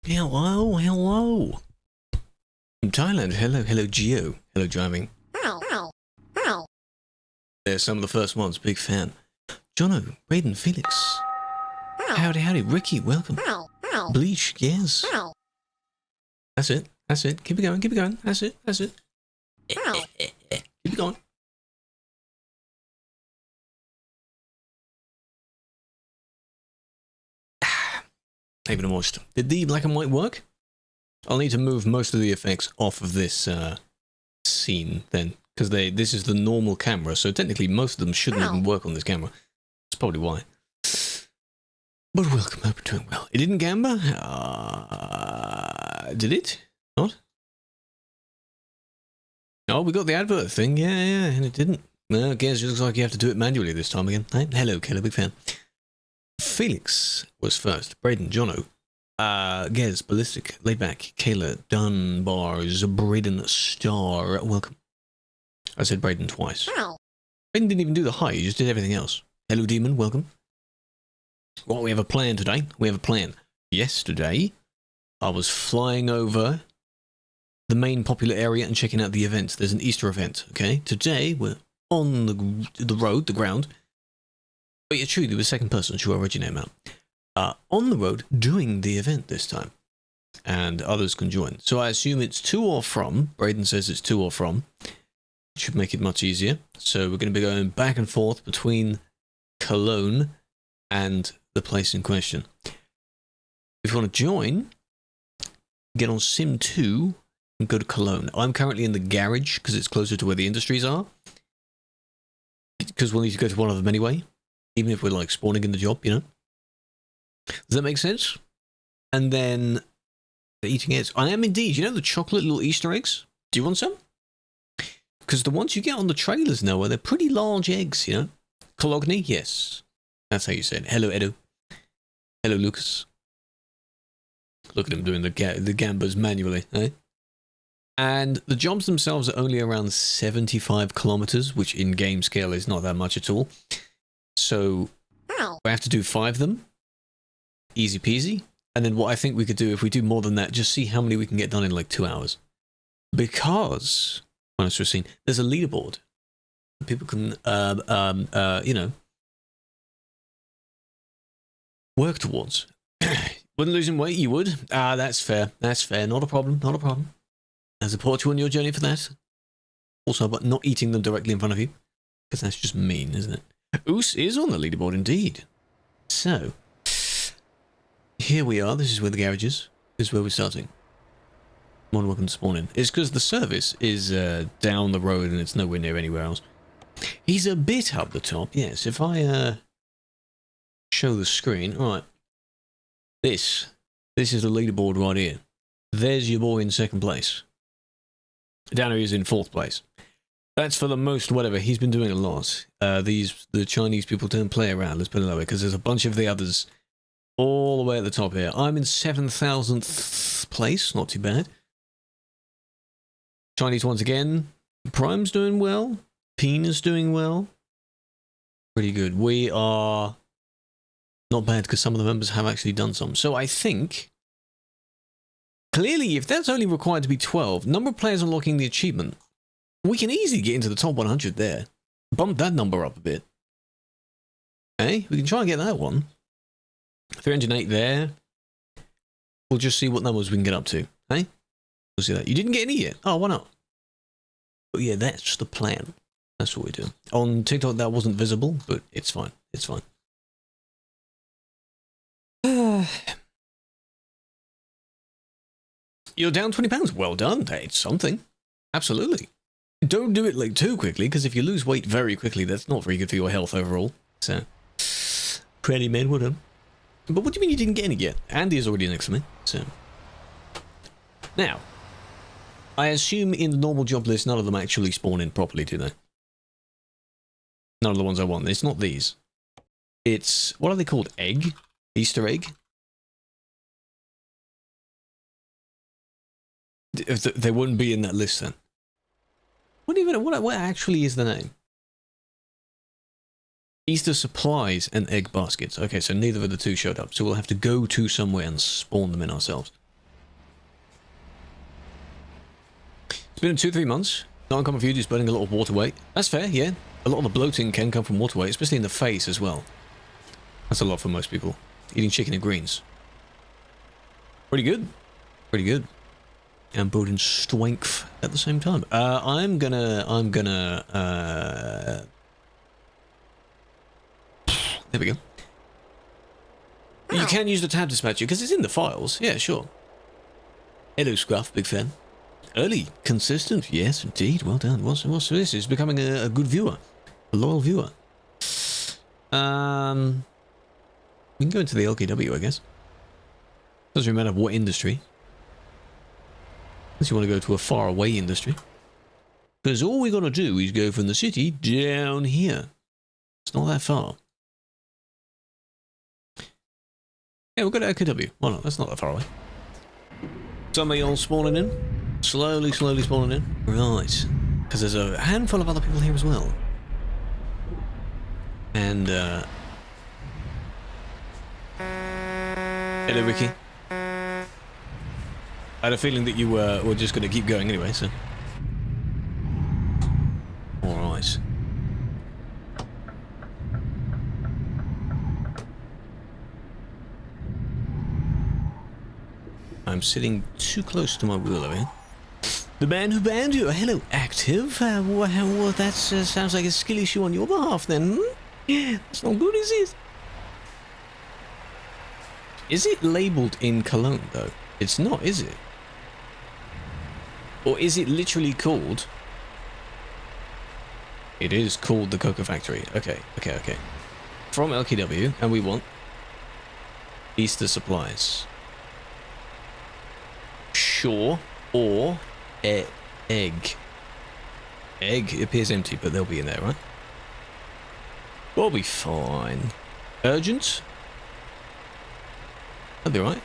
Hello, hello. From Thailand, hello Geo. Hello driving. They're some of the first ones, big fan. Jono, Braden, Felix. Howdy, Ricky, welcome. Bleach, yes. That's it. Keep it going. That's it. Keep it going. Even moist. Did the black and white work? I'll need to move most of the effects off of this scene then, because this is the normal camera, so technically most of them shouldn't even work on this camera. That's probably why. But welcome, hope you're doing well. It didn't gamba? Did it? Not? Oh, we got the advert thing, yeah, and it didn't. No, I guess it looks like you have to do it manually this time again. Hey, hello, Killer, big fan. Felix was first. Braden, Jono, Gez, Ballistic, Laidback, Kayla, Dunbars, Braden, Star. Welcome. I said Braden twice. Braden didn't even do the hi, he just did everything else. Hello, Demon, welcome. Well, we have a plan today. We have a plan. Yesterday, I was flying over the main popular area and checking out the events. There's an Easter event, okay? Today, we're on the road, the ground. But you're true, there was second person, sure, I read your name out. On the road, doing the event this time. And others can join. So I assume it's to or from. Braden says it's to or from. It should make it much easier. So we're going to be going back and forth between Cologne and the place in question. If you want to join, get on Sim 2 and go to Cologne. I'm currently in the garage because it's closer to where the industries are. Because we'll need to go to one of them anyway. Even if we're like spawning in the job, you know? Does that make sense? And then the eating eggs. I am indeed. You know the chocolate little Easter eggs? Do you want some? Because the ones you get on the trailers now, they're pretty large eggs, you know? Cologne? Yes. That's how you say it. Hello, Edo. Hello, Lucas. Look at him doing the gambas manually, eh? And the jobs themselves are only around 75 kilometers, which in game scale is not that much at all. So we have to do 5 of them. Easy peasy. And then what I think we could do, if we do more than that, just see how many we can get done in like 2 hours. Because, honest we've seen, there's a leaderboard. People can, you know, work towards. Wouldn't losing weight, you would. That's fair. That's fair. Not a problem. Not a problem. I support you on your journey for that. Also, but not eating them directly in front of you. Because that's just mean, isn't it? Oos is on the leaderboard indeed. So, here we are. This is where the garage is. This is where we're starting. More than welcome to spawn in. It's because the service is down the road and it's nowhere near anywhere else. He's a bit up the top, yes. If I show the screen. Alright. This is the leaderboard right here. There's your boy in second place. Down here is in 4th place. That's for the most whatever. He's been doing a lot. The Chinese people don't play around, let's put it that way, because there's a bunch of the others all the way at the top here. I'm in 7,000th place, not too bad. Chinese once again. Prime's doing well. Peena's doing well. Pretty good. We are not bad because some of the members have actually done some. So I think, clearly, if that's only required to be 12, number of players unlocking the achievement, we can easily get into the top 100 there. Bump that number up a bit. Okay, we can try and get that one. 308 there. We'll just see what numbers we can get up to. Hey? We'll see that. You didn't get any yet? Oh, why not? But yeah, that's the plan. That's what we do. On TikTok, that wasn't visible, but it's fine. It's fine. You're down 20 pounds. Well done. It's something. Absolutely. Don't do it like too quickly, because if you lose weight very quickly, that's not very good for your health overall. So, pretty man, well done. But what do you mean you didn't get any yet? Andy is already next to me. So, now, I assume in the normal job list, none of them actually spawn in properly, do they? None of the ones I want. It's not these. It's, what are they called? Egg? Easter egg? They wouldn't be in that list then. What actually is the name? Easter supplies and egg baskets. Okay, so neither of the two showed up, so we'll have to go to somewhere and spawn them in ourselves. It's been 2-3 months. Not uncommon for you just burning a lot of water weight. That's fair, yeah. A lot of the bloating can come from water weight, especially in the face as well. That's a lot for most people. Eating chicken and greens. Pretty good. Pretty good. And building strength at the same time. I'm gonna, there we go. You can use the tab dispatcher because it's in the files. Yeah, sure. Hello, Scruff, big fan. Early, consistent, yes, indeed. Well done. What's this? Is becoming a good viewer, a loyal viewer. We can go into the LKW, I guess. Doesn't really matter what industry. Unless you want to go to a faraway industry. Because all we got to do is go from the city down here. It's not that far. Yeah, we'll go to LKW. Why not? That's not that far away. Some of y'all spawning in. Slowly spawning in. Right. Because there's a handful of other people here as well. And, hello, Ricky. I had a feeling that you were just going to keep going anyway, so... Alright. I'm sitting too close to my wheel over here. The man who banned you. Hello, active. That sounds like a skill issue on your behalf then. That's not good, is it? Is it labelled in Cologne, though? It's not, is it? Or is it literally called... It is called the Cocoa Factory. Okay. From LKW, and we want... Easter supplies. Sure. Or... egg. Egg appears empty, but they'll be in there, right? We'll be fine. Urgent? That'll be right.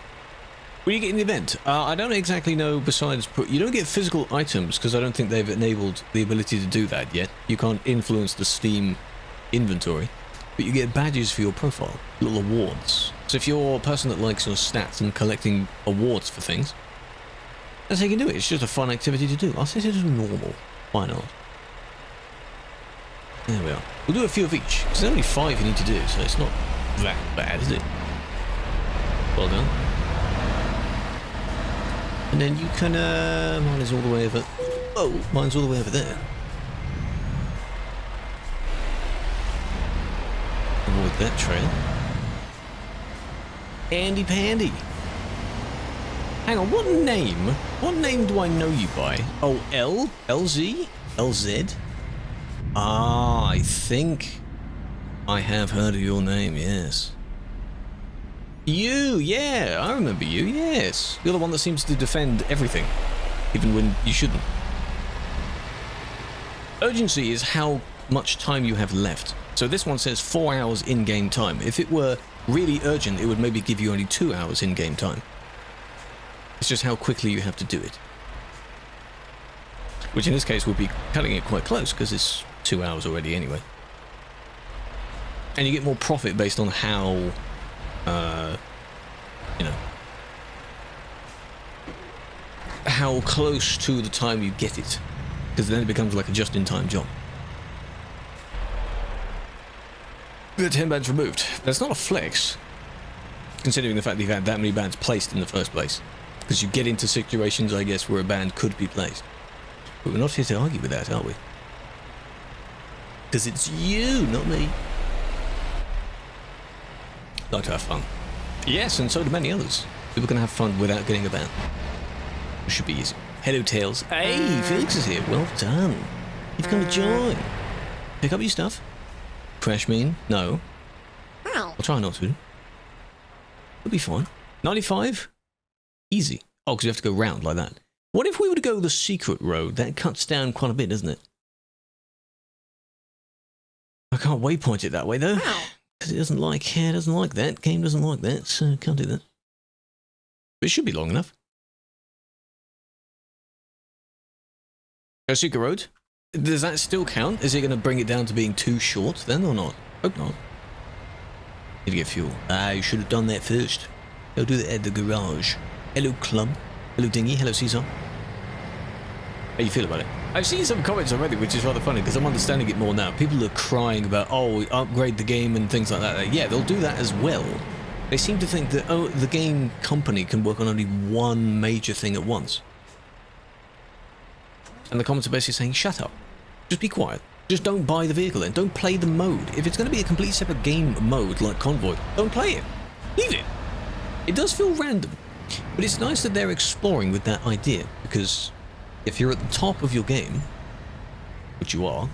Will you get in the event? I don't exactly know besides... You don't get physical items, because I don't think they've enabled the ability to do that yet. You can't influence the Steam inventory. But you get badges for your profile. Little awards. So if you're a person that likes your stats and collecting awards for things... That's how you can do it. It's just a fun activity to do. I'll set it as normal. Why not? There we are. We'll do a few of each. There's only 5 you need to do, so it's not that bad, is it? Well done. And then you can, mine is all the way over... Oh, mine's all the way over there. Avoid that trail. Handy pandy. Hang on, what name do I know you by? Oh, L? LZ? LZ? Ah, I think I have heard of your name, yes. You, yeah, I remember you, yes. You're the one that seems to defend everything, even when you shouldn't. Urgency is how much time you have left. So this one says 4 hours in-game time. If it were really urgent, it would maybe give you only 2 hours in-game time. It's just how quickly you have to do it. Which in this case would be cutting it quite close, because it's 2 hours already anyway. And you get more profit based on how, you know, how close to the time you get it. Because then it becomes like a just-in-time job. The 10 bands removed. That's not a flex, considering the fact that you've had that many bands placed in the first place. Because you get into situations, I guess, where a band could be placed. But we're not here to argue with that, are we? Because it's you, not me. Like to have fun. Yes, and so do many others. People can have fun without getting a band. It should be easy. Hello, Tails. Hey, Felix is here. Well done. You've come to join. Pick up your stuff. Crash mean? No. I'll try not to. It'll be fine. 95? Easy. Oh, because you have to go round like that. What if we were to go the secret road? That cuts down quite a bit, doesn't it? I can't waypoint it that way, though. Because it doesn't like that. Game doesn't like that, so can't do that. But it should be long enough. Go secret road? Does that still count? Is it going to bring it down to being too short then, or not? Hope not. Need to get fuel. You should have done that first. Go do that at the garage. Hello, Club. Hello, Dingy. Hello, Caesar. how you feel about it. I've seen some comments already, which is rather funny because I'm understanding it more now. People are crying about, oh, upgrade the game and things like that. Yeah, they'll do that as well. They seem to think that, oh, the game company can work on only one major thing at once. And the comments are basically saying, shut up. Just be quiet. Just don't buy the vehicle then. Don't play the mode. If it's going to be a complete separate game mode like Convoy, don't play it. Leave it. It does feel random. But it's nice that they're exploring with that idea, because if you're at the top of your game, which you are,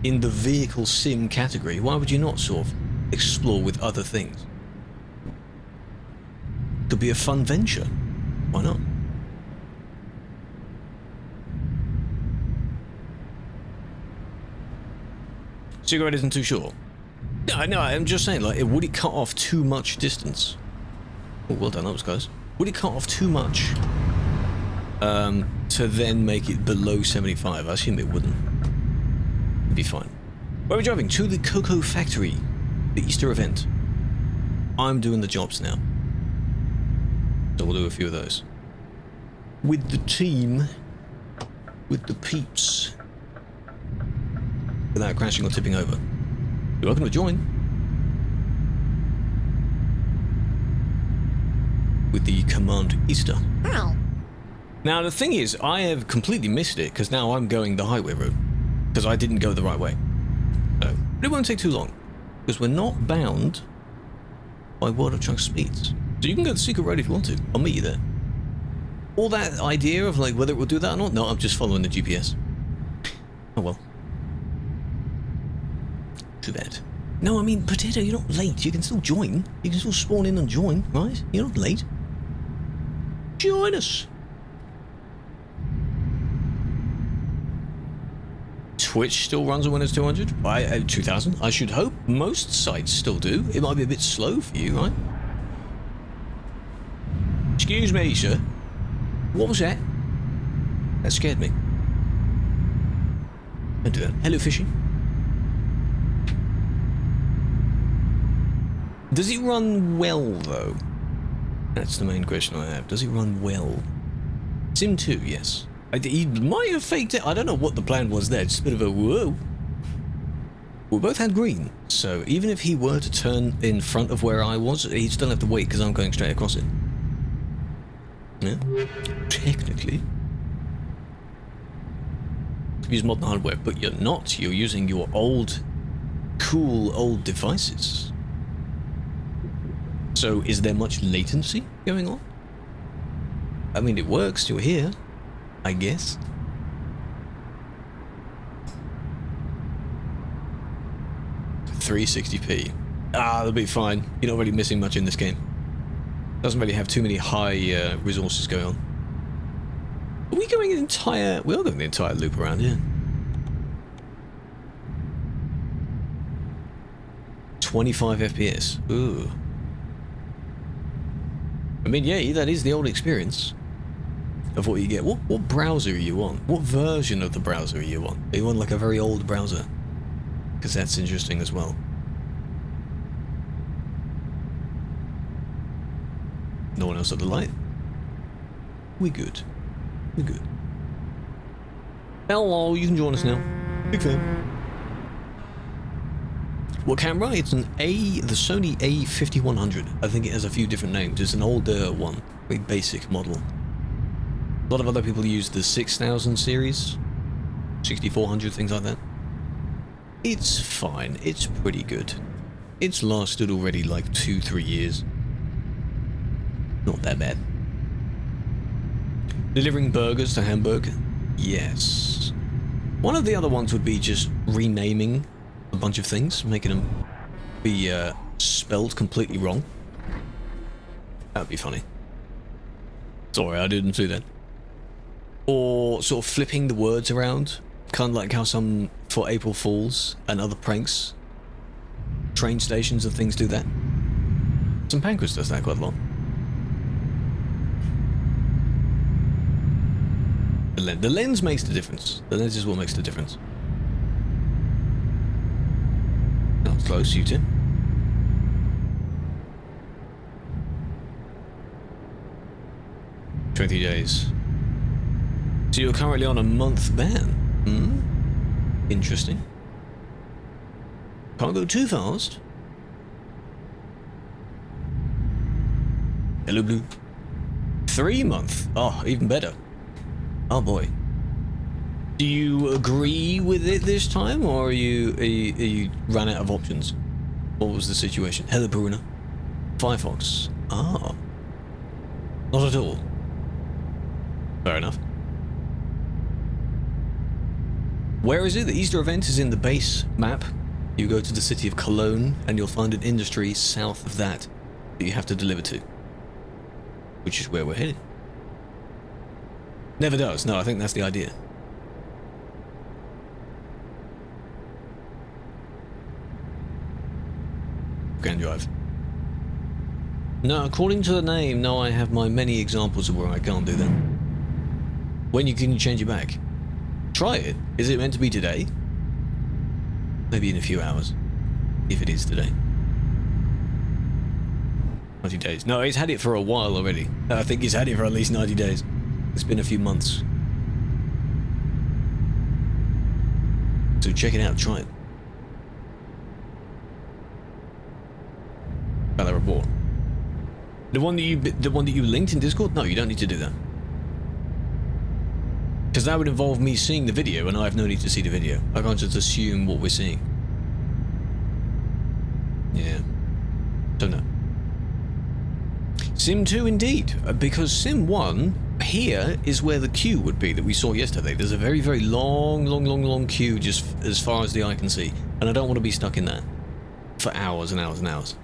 in the vehicle sim category, why would you not sort of explore with other things? Could be a fun venture. Why not? Cigarette isn't too short. No, I'm just saying, like, would it cut off too much distance? Oh, well done, that was close. Would it cut off too much to then make it below 75? I assume it wouldn't. It'd be fine. Where are we driving? To the Cocoa Factory, the Easter event. I'm doing the jobs now. So we'll do a few of those. With the team, with the peeps, without crashing or tipping over. You're welcome to join. With the command Easter. Ow. Now the thing is, I have completely missed it because now I'm going the highway route because I didn't go the right way. So, but it won't take too long because we're not bound by World of Trucks speeds. So you can go the secret road if you want to. I'll meet you there. All that idea of like whether it will do that or not, no, I'm just following the GPS. Oh well. Too bad. No, I mean, Potato, you're not late. You can still join. You can still spawn in and join, right? You're not late. Join us. Twitch still runs on Windows 200? 2000? I should hope. Most sites still do. It might be a bit slow for you, right? Excuse me, sir. What was that? That scared me. Don't do that. Hello, Fishy. Does it run well, though? That's the main question I have. Does it run well? Sim 2, yes. He might have faked it. I don't know what the plan was there. Just a bit of a whoa. We both had green, so even if he were to turn in front of where I was, he'd still have to wait because I'm going straight across it. Yeah, technically. Use modern hardware, but you're not. You're using your old, cool old devices. So is there much latency going on? I mean, it works. You're here, I guess. $360p. Ah, that'll be fine. You're not really missing much in this game. Doesn't really have too many high resources going on. Are we going an entire... We are going the entire loop around here. 25 FPS. Ooh. I mean, yeah, that is the old experience of what you get. What browser are you on? What version of the browser are you on? Are you on like a very old browser? Because that's interesting as well. No one else at the light? We good. We good. Hello, you can join us now. Big fan. What camera? It's the Sony A5100. I think it has a few different names. It's an older one, very basic model. A lot of other people use the 6000 series, 6400, things like that. It's fine. It's pretty good. It's lasted already like 2-3 years. Not that bad. Delivering burgers to Hamburg? Yes. One of the other ones would be just renaming a bunch of things, making them be spelled completely wrong. That would be funny. Sorry, I didn't do that. Or sort of flipping the words around, kind of like how some, for April Fools and other pranks, train stations and things do that. Some Pancras does that quite a lot. The lens makes the difference. The lens is what makes the difference. Not close, you two. $20 days. So you're currently on a month ban. Hmm? Interesting. Can't go too fast. Hello, Blue. 3 month. Oh, even better. Oh boy. Do you agree with it this time, or are you ran out of options? What was the situation? Hello, Bruna. Firefox. Ah. Not at all. Fair enough. Where is it? The Easter event is in the base map. You go to the city of Cologne, and you'll find an industry south of that you have to deliver to. Which is where we're headed. Never does. No, I think that's the idea. Can drive. No, according to the name, no, I have my many examples of where I can't do that. When can you change it back? Try it. Is it meant to be today? Maybe in a few hours. If it is today. 90 days. No, he's had it for a while already. I think he's had it for at least 90 days. It's been a few months. So check it out, try it. About the report. The one that you linked in Discord? No, you don't need to do that. Because that would involve me seeing the video, and I have no need to see the video. I can't just assume what we're seeing. Yeah. Don't know. Sim 2 indeed, because Sim 1 here is where the queue would be that we saw yesterday. There's a very, very long queue just as far as the eye can see, and I don't want to be stuck in that for hours and hours and hours.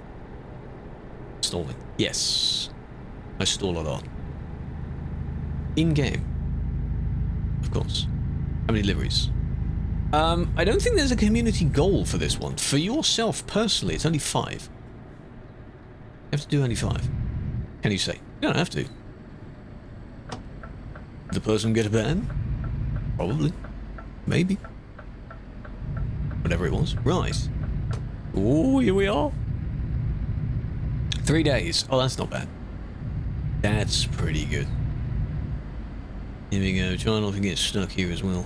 Stalling. Yes. I stall a lot. In-game. Of course. How many liveries? I don't think there's a community goal for this one. For yourself personally, it's only 5. You have to do only 5. Can you say? You don't have to. Did the person get a ban? Probably. Maybe. Whatever it was. Right. Oh, here we are. 3 days. Oh, that's not bad. That's pretty good. Here we go. Try not to get stuck here as well.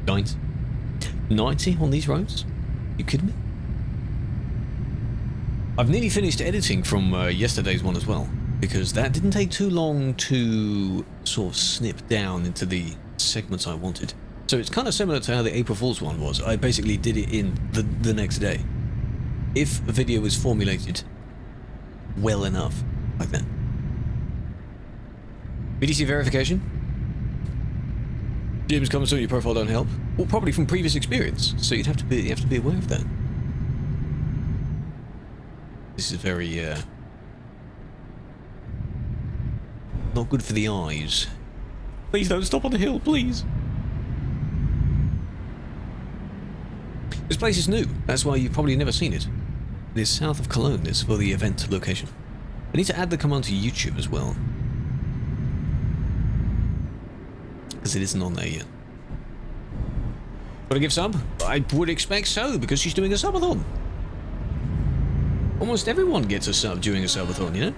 90 on these roads? You kidding me? I've nearly finished editing from yesterday's one as well, because that didn't take too long to sort of snip down into the segments I wanted. So it's kind of similar to how the April Fool's one was. I basically did it in the next day. If a video was formulated well enough, like that. BDC verification? James comments on your profile don't help. Well, probably from previous experience, so you have to be aware of that. This is very not good for the eyes. Please don't stop on the hill, please. This place is new. That's why you've probably never seen it. It is south of Cologne. It's for the event location. I need to add the command to YouTube as well, because it isn't on there yet. Gotta give sub? I would expect so, because she's doing a subathon. Almost everyone gets a sub during a subathon, you know?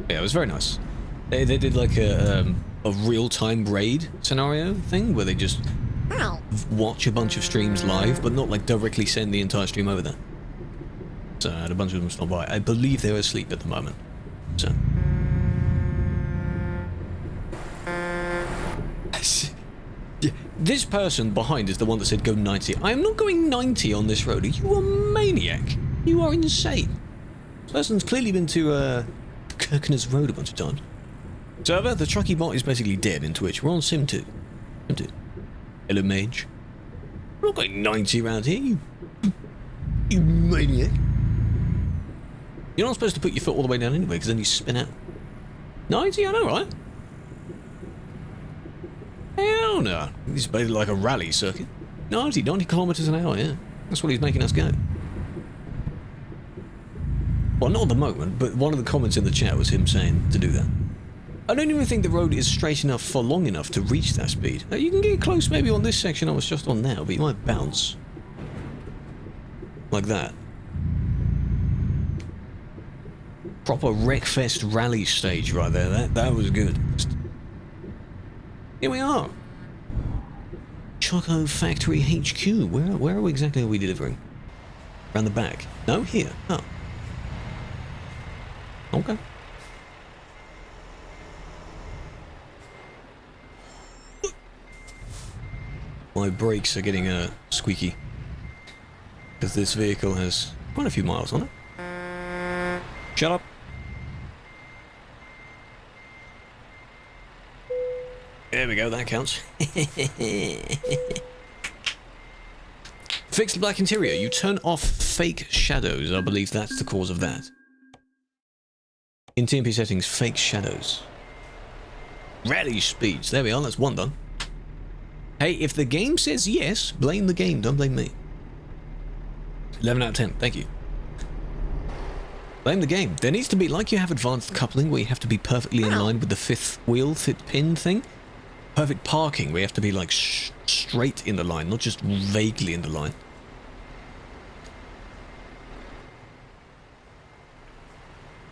Yeah, it was very nice. They did like a real-time raid scenario thing, where they just watch a bunch of streams live, but not like directly send the entire stream over there. So I had a bunch of them stop by. I believe they're asleep at the moment. So. This person behind is the one that said go 90. I am not going 90 on this road. Are you a maniac? You are insane. This person's clearly been to Kirkenes Road a bunch of times. Server, the Trucky bot is basically dead in Twitch. We're on Sim 2. Sim 2. Hello, mage. I'm not going 90 around here, you maniac. You're not supposed to put your foot all the way down anyway, because then you spin out. 90, I know, right? Hell no. This is basically like a rally circuit. 90 kilometers an hour, yeah. That's what he's making us go. Well, not at the moment, but one of the comments in the chat was him saying to do that. I don't even think the road is straight enough for long enough to reach that speed. You can get close maybe on this section I was just on now, but you might bounce. Like that. Proper Wreckfest rally stage right there. That was good. Here we are. Choco Factory HQ. Where exactly are we delivering? Around the back? No, here. Oh. Okay. My brakes are getting squeaky. Because this vehicle has quite a few miles on it. Shut up. There we go, that counts. Fix the black interior. You turn off fake shadows. I believe that's the cause of that. In TMP settings, fake shadows. Rally speeds. There we are, that's one done. Hey, if the game says yes, blame the game, don't blame me. 11 out of 10, thank you. Blame the game. There needs to be, like you have advanced coupling, where you have to be perfectly in line with the fifth wheel, fifth pin thing. Perfect parking, where you have to be like straight in the line, not just vaguely in the line.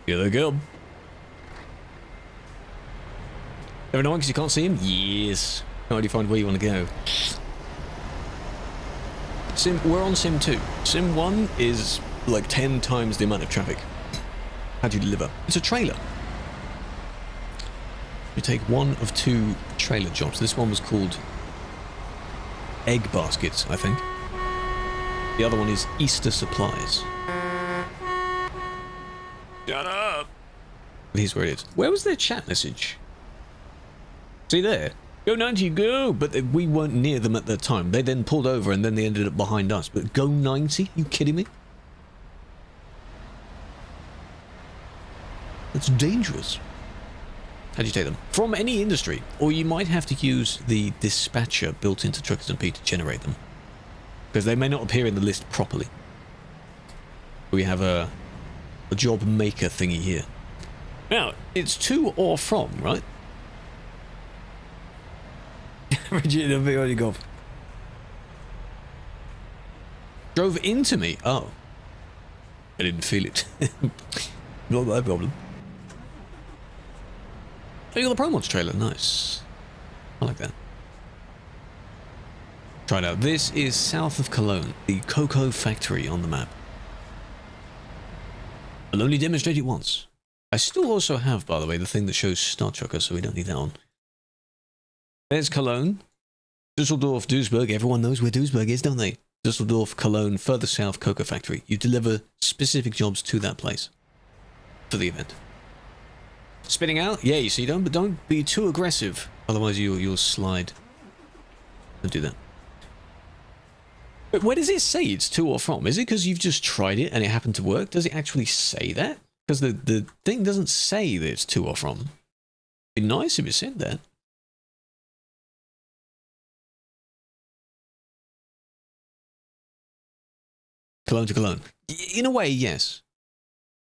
Here they go. Ever annoying because you can't see him? Yes. How do you find where you want to go? We're on Sim 2. Sim 1 is like 10 times the amount of traffic. How do you deliver? It's a trailer. You take one of two trailer jobs. This one was called Egg Baskets, I think. The other one is Easter Supplies. Shut up! Here's where it is. Where was their chat message? See there? Go 90, go! But we weren't near them at the time. They then pulled over and then they ended up behind us. But go 90? You kidding me? That's dangerous. How do you take them? From any industry. Or you might have to use the dispatcher built into TruckersMP to generate them. Because they may not appear in the list properly. We have a job maker thingy here. Now, it's to or from, right? Regina, big on your golf. Drove into me. Oh. I didn't feel it. Not my problem. Oh, you got the ProMods trailer. Nice. I like that. Try it out. This is south of Cologne. The Cocoa Factory on the map. I'll only demonstrate it once. I still also have, by the way, the thing that shows Star Trucker, so we don't need that one. There's Cologne. Düsseldorf, Duisburg. Everyone knows where Duisburg is, don't they? Düsseldorf, Cologne, further south, Cocoa Factory. You deliver specific jobs to that place for the event. Spinning out? Yeah, you see, don't be too aggressive. Otherwise you'll slide. Don't do that. But where does it say it's to or from? Is it because you've just tried it and it happened to work? Does it actually say that? Because the thing doesn't say that it's to or from. It'd be nice if it said that. Cologne to Cologne. In a way, yes.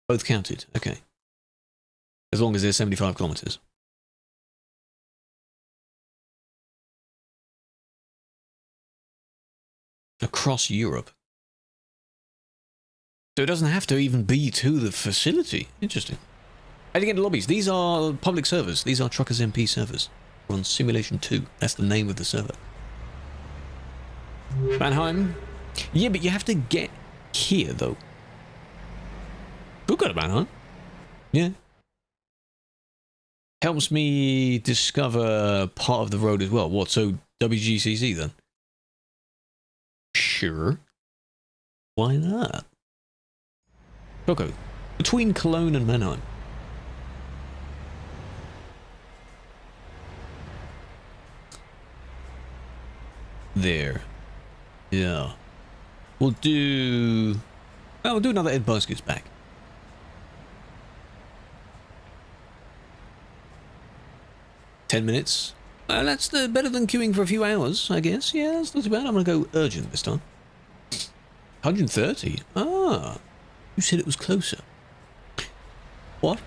Both counted. Okay. As long as they're 75 kilometers. Across Europe. So it doesn't have to even be to the facility. Interesting. How do you get into lobbies? These are public servers. These are TruckersMP servers. We're on Simulation 2. That's the name of the server. Mannheim. Yeah, but you have to get here, though. We'll go to Mannheim. Yeah. Helps me discover part of the road as well. What, so WGCC then? Sure. Why not? Coco. Between Cologne and Mannheim. There. Yeah. We'll do another Ed Baskets back. $10. That's better than queuing for a few hours, I guess. Yeah, that's not too bad. I'm going to go urgent this time. 130? Ah. You said it was closer. What?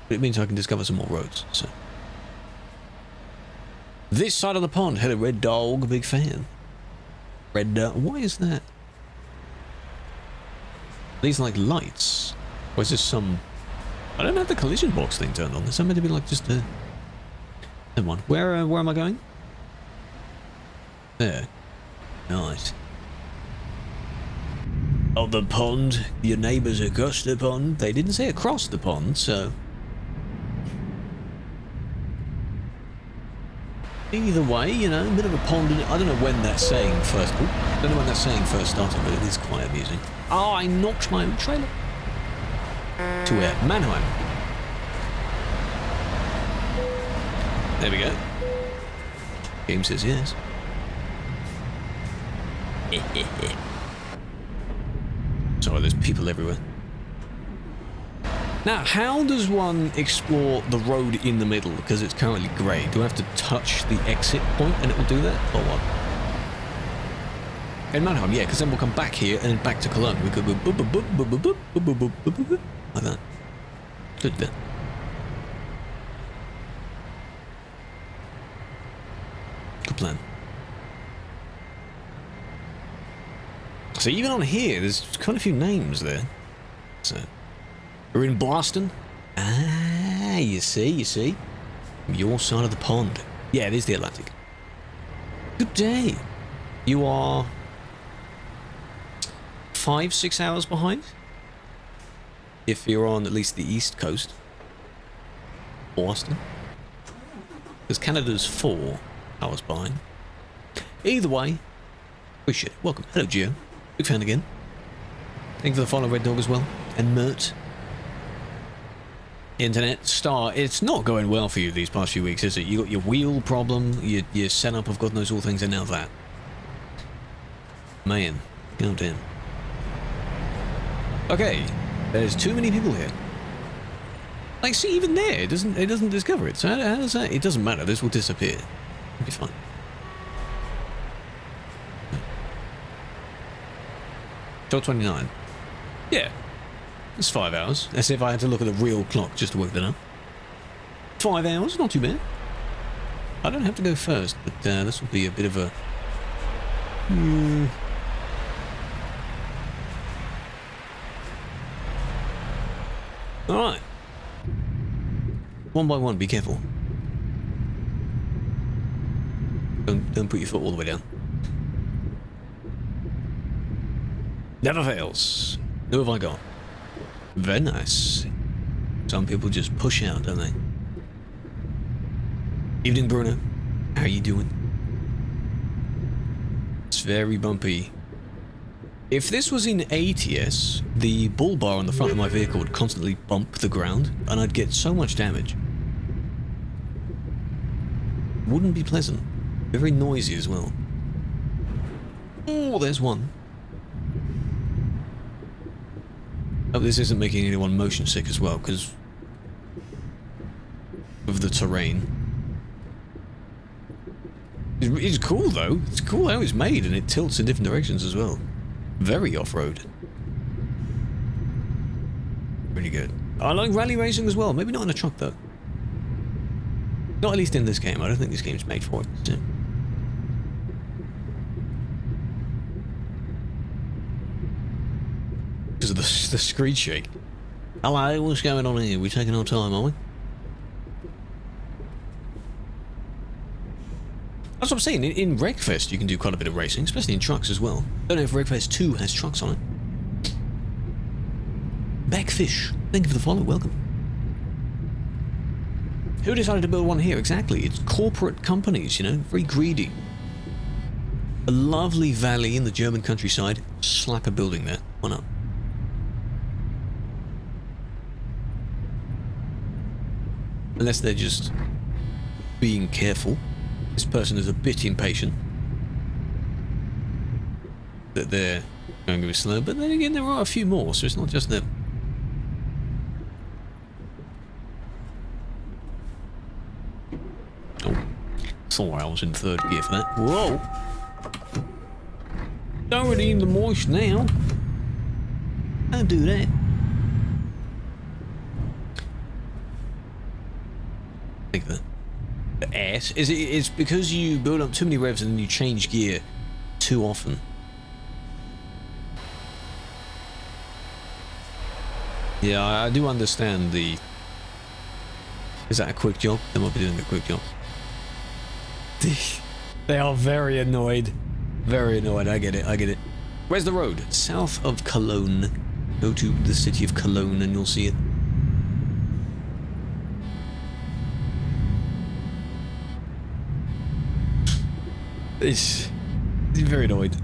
But it means I can discover some more roads, so. This side of the pond. Hello, Red Dog. Big fan. Red Dog. Why is that? These like lights? Or is this some I don't have the collision box thing turned on. Is that meant to be like just a... Never mind. Where am I going? There. Nice. Oh, the pond. Your neighbours across the pond. They didn't say across the pond, so... Either way, you know, a bit of a pond. I don't know when that saying first... I don't know when that saying first started, but it is quite amusing. Oh, I knocked my own trailer. To where? Mannheim. There we go. Game says yes. Sorry, there's people everywhere. Now, how does one explore the road in the middle? Because it's currently grey. Do I have to touch the exit point and it will do that? Or what? In Mannheim, yeah, because then we'll come back here and then back to Cologne. We could go boop, boop, boop, boop, boop, boop, boop, boop, boop, boop, like that. Good then. Good plan. So even on here, there's quite a few names there. So we're in Boston. Ah, you see. Your side of the pond. Yeah, it is the Atlantic. Good day. You are 5-6 hours behind. If you're on at least the east coast. Boston. Because Canada's 4 hours behind. Either way, appreciate it. Welcome. Hello, Gio. Big fan again. Thank you for the follow, Red Dog, as well. And Mert. Internet star. It's not going well for you these past few weeks, is it? You got your wheel problem, your setup of God knows all things, and now that. Man. God damn. Okay. There's too many people here. Like, see, even there, it doesn't discover it. So how does that? It doesn't matter. This will disappear. It'll be fine. 12:29. Yeah. It's 5 hours. As if I had to look at the real clock just to work that out. 5 hours, not too bad. I don't have to go first, but this will be a bit of a... Alright. One by one, be careful. Don't put your foot all the way down. Never fails. Who have I got? Very nice. Some people just push out, don't they? Evening, Bruno. How are you doing? It's very bumpy. If this was in ATS, the bull bar on the front of my vehicle would constantly bump the ground, and I'd get so much damage. Wouldn't be pleasant. Very noisy as well. Oh, there's one. Hope this isn't making anyone motion sick as well, because of the terrain. It's cool though. It's cool how it's made, and it tilts in different directions as well. Very off-road. Really good. I like rally racing as well. Maybe not in a truck though. Not at least in this game. I don't think this game's made for it. So. Because of the screed shake. Hello, what's going on here? We're taking our time, are we? That's what I'm saying. In Wreckfest, you can do quite a bit of racing, especially in trucks as well. Don't know if Wreckfest 2 has trucks on it. Backfish. Thank you for the follow. Welcome. Who decided to build one here? Exactly. It's corporate companies, you know, very greedy. A lovely valley in the German countryside. Slap a building there. Why not? Unless they're just being careful. This person is a bit impatient that they're going to be slow, but then again there are a few more, so it's not just them. Oh, sorry, I was in third gear for that. Whoa! Don't redeem the moist now. Don't do that. Like that. The ass is it's because you build up too many revs and then you change gear too often. Yeah, I do understand the... Is that a quick job? They might be doing a quick job. They are very annoyed. Very annoyed, I get it, I get it. Where's the road? South of Cologne. Go to the city of Cologne and you'll see it. He's very annoyed.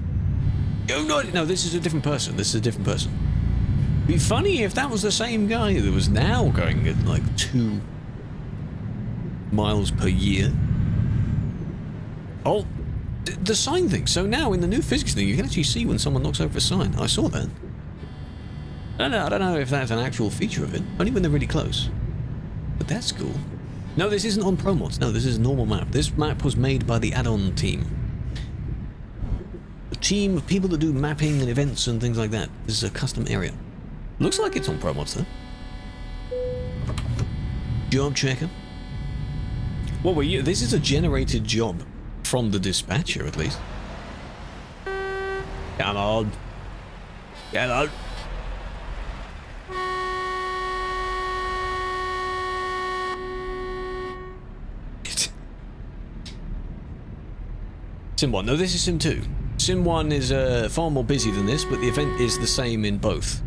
Oh no, this is a different person. This is a different person. It'd be funny if that was the same guy that was now going at like 2 miles per year. Oh, the sign thing. So now in the new physics thing, you can actually see when someone knocks over a sign. I saw that. I don't know if that's an actual feature of it. Only when they're really close. But that's cool. No, this isn't on Pro Mods. No, this is a normal map. This map was made by the add-on team. A team of people that do mapping and events and things like that. This is a custom area. Looks like it's on Pro Mods though. Job checker. What were you? This is a generated job from the dispatcher, at least. Come on. Come on. Sim 1. No, this is Sim 2. Sim 1 is far more busy than this, but the event is the same in both.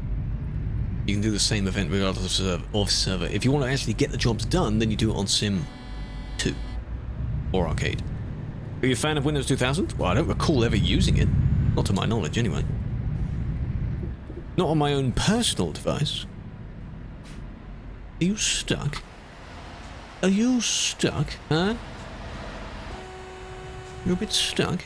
You can do the same event regardless of server. If you want to actually get the jobs done, then you do it on Sim 2 or Arcade. Are you a fan of Windows 2000? Well, I don't recall ever using it. Not to my knowledge, anyway. Not on my own personal device. Are you stuck? Are you stuck, huh? You're a bit stuck.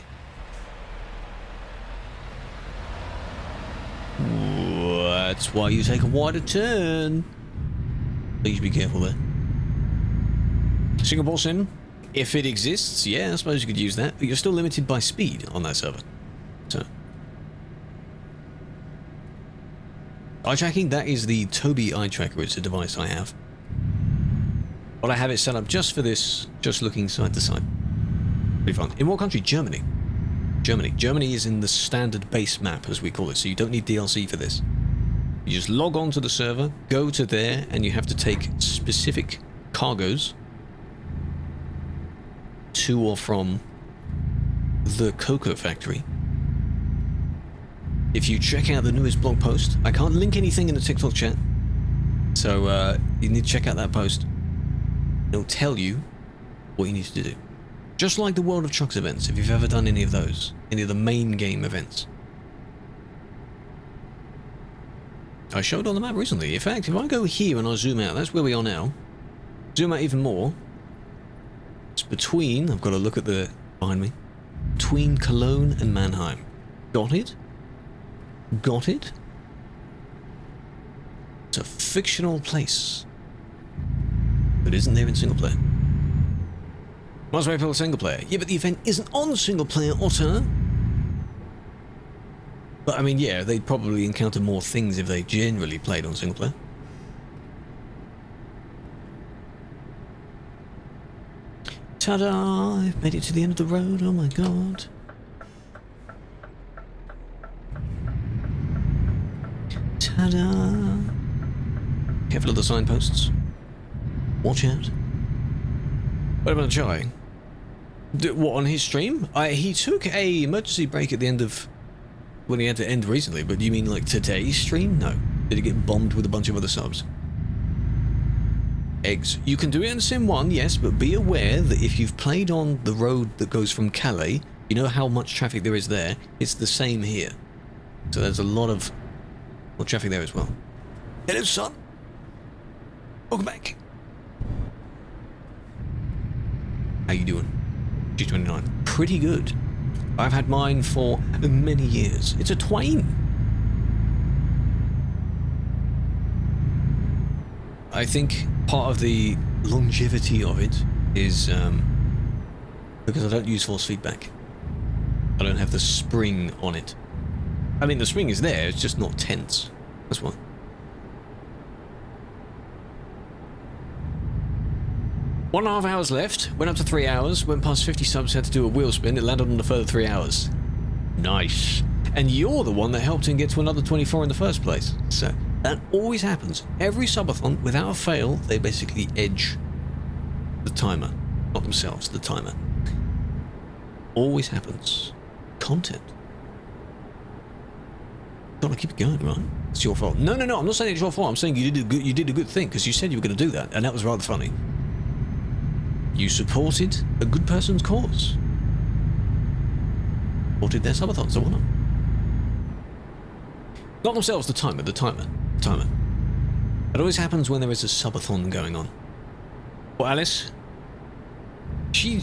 That's why you take a wider turn. Please be careful there. Singapore Sim, if it exists, yeah, I suppose you could use that, but you're still limited by speed on that server. So, eye tracking, that is the Tobii eye tracker. It's a device I have. But I have it set up just for this, just looking side to side. Pretty fun. In what country? Germany. Germany. Germany is in the standard base map, as we call it, so you don't need DLC for this. You just log on to the server, go to there, and you have to take specific cargoes to or from the cocoa factory. If you check out the newest blog post, I can't link anything in the TikTok chat, so you need to check out that post. It'll tell you what you need to do. Just like the World of Trucks events, if you've ever done any of those, any of the main game events. I showed on the map recently. In fact, if I go here and I zoom out, that's where we are now. Zoom out even more. It's between, I've got to look at the behind me, between Cologne and Mannheim. Got it? Got it? It's a fictional place. But isn't there in single player? Must wait for single player. Yeah, but the event isn't on single player, Otter. But I mean, yeah, they'd probably encounter more things if they generally played on single player. Ta-da! I've made it to the end of the road, oh my god. Ta-da! Careful of the signposts. Watch out. What about Chai? What, on his stream? He took a emergency break at the end of... when he had to end recently, but you mean like today's stream? No. Did he get bombed with a bunch of other subs? Eggs. You can do it in Sim 1, yes, but be aware that if you've played on the road that goes from Calais, you know how much traffic there is there. It's the same here. So there's a lot of traffic there as well. Hello, son. Welcome back. How you doing? G29. Pretty good. I've had mine for many years. It's a Twain. I think part of the longevity of it is because I don't use force feedback. I don't have the spring on it. I mean, the spring is there, it's just not tense. That's why. One and a half hours left, went up to 3 hours, went past 50 subs, had to do a wheel spin, it landed on a further 3 hours. Nice. And you're the one that helped him get to another 24 in the first place. So, That always happens. Every subathon, without a fail, they basically edge the timer. Not themselves, the timer. Always happens. Content. Gotta keep it going, right? It's your fault. No, I'm not saying it's your fault. I'm saying you did a good thing, because you said you were going to do that, and that was rather funny. You supported a good person's cause. Supported their subathon, so why not? Not themselves, the timer. It always happens when there is a subathon going on. Well, Alice, she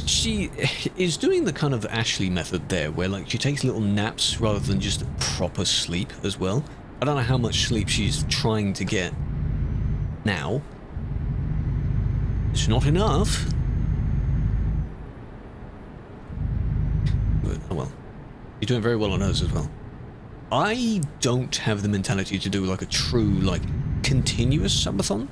is doing the kind of Ashley method there, where like she takes little naps rather than just proper sleep as well. I don't know how much sleep she's trying to get now. It's not enough. But, oh well. You're doing very well on hers as well. I don't have the mentality to do like a true, like, continuous subathon.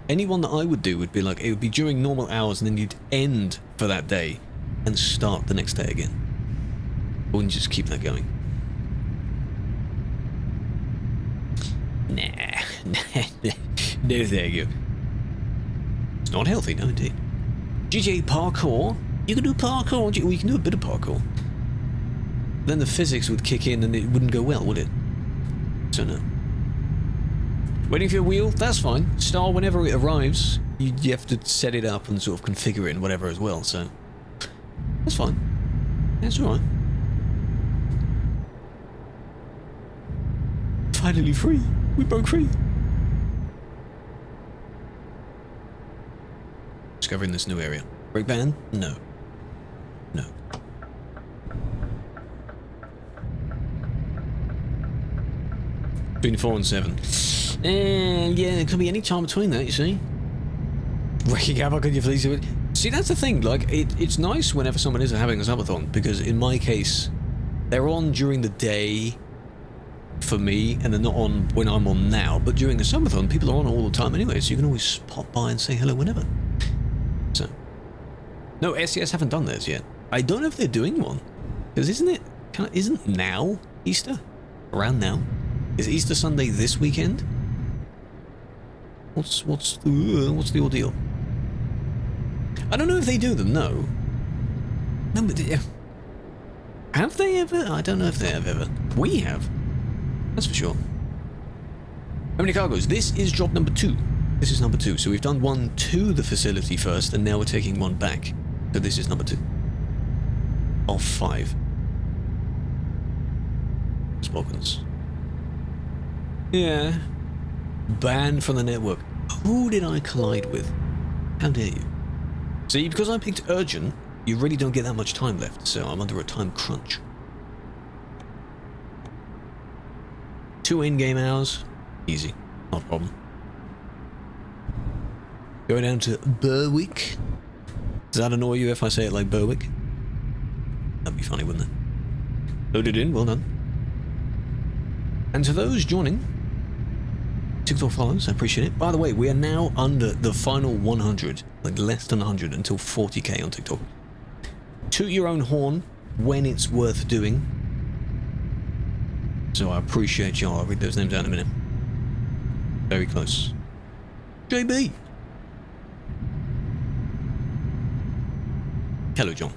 Anyone that I would do would be like, it would be during normal hours and then you'd end for that day and start the next day again. I wouldn't just keep that going. Nah. No, there you go. It's not healthy, no indeed. GTA parkour? You can do parkour, well, you can do a bit of parkour. Then the physics would kick in and it wouldn't go well, would it? So no. Waiting for your wheel? That's fine. Star, whenever it arrives, you have to set it up and sort of configure it and whatever as well, so... That's fine. That's alright. Finally free. We broke free. Discovering this new area. Break ban? No. No. Between 4 and 7. And yeah, it could be any time between that, you see. Wrecking havoc on your fleece. See, that's the thing, like, it's nice whenever someone is having a subathon, because in my case, they're on during the day for me, and they're not on when I'm on now, but during a subathon, people are on all the time anyway, so you can always pop by and say hello whenever. So. No, SCS haven't done theirs yet. I don't know if they're doing one, because isn't now Easter? Around now? Is Easter Sunday this weekend? What's the ordeal? I don't know if they do them. No. No, but have they ever? I don't know if they have ever. We have. That's for sure. How many cargoes? This is job number 2. This is number 2. So we've done one to the facility first, and now we're taking one back. So this is number 2 of 5. Spockens. Yeah. Banned from the network. Who did I collide with? How dare you? See, because I picked urgent, you really don't get that much time left, so I'm under a time crunch. 2 in-game hours. Easy. Not a problem. Go down to Berwick. Does that annoy you if I say it like Berwick? That'd be funny, wouldn't it? Loaded in, well done. And to those joining, TikTok follows, I appreciate it. By the way, we are now under the final 100, like less than 100 until 40k on TikTok. Toot your own horn when it's worth doing. So I appreciate y'all. I'll read those names out in a minute. Very close. JB. Hello, John.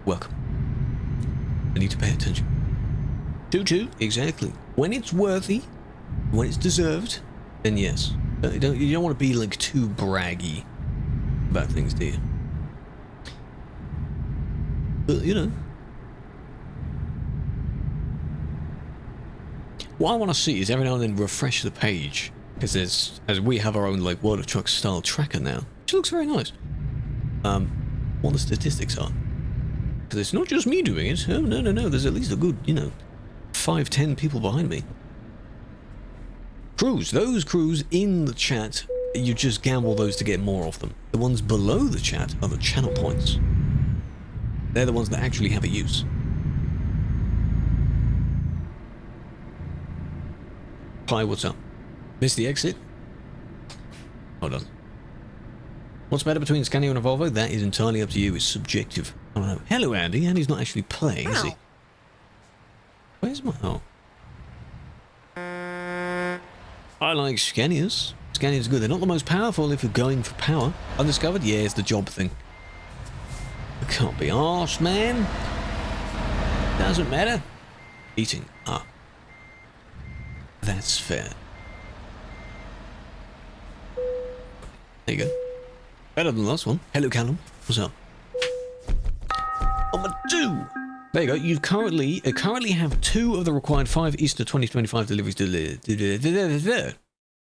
Welcome. I need to pay attention. 2-2, exactly. When it's worthy, when it's deserved, then yes. You don't want to be like too braggy about things, do you? But you know, what I want to see is every now and then refresh the page, because there's, as we have our own like World of Trucks style tracker now, which looks very nice. What the statistics are, because it's not just me doing it. Oh no, there's at least a good, 5-10 people behind me. Crews, those crews in the chat, you just gamble those to get more of them. The ones below the chat are the channel points. They're the ones that actually have a use. Hi, what's up? Missed the exit? Hold on. What's better between Scania and a Volvo? That is entirely up to you. It's subjective. I don't know. Hello, Andy. Andy's not actually playing, is he? Where's my... Oh. I like Scanias. Scanias are good. They're not the most powerful if you're going for power. Undiscovered? Yeah, it's the job thing. I can't be arsed, man. Doesn't matter. Eating. Ah. That's fair. There you go. Better than the last one. Hello, Callum. What's up? Number 2. There you go. You currently have 2 of the required 5 Easter 2025 deliveries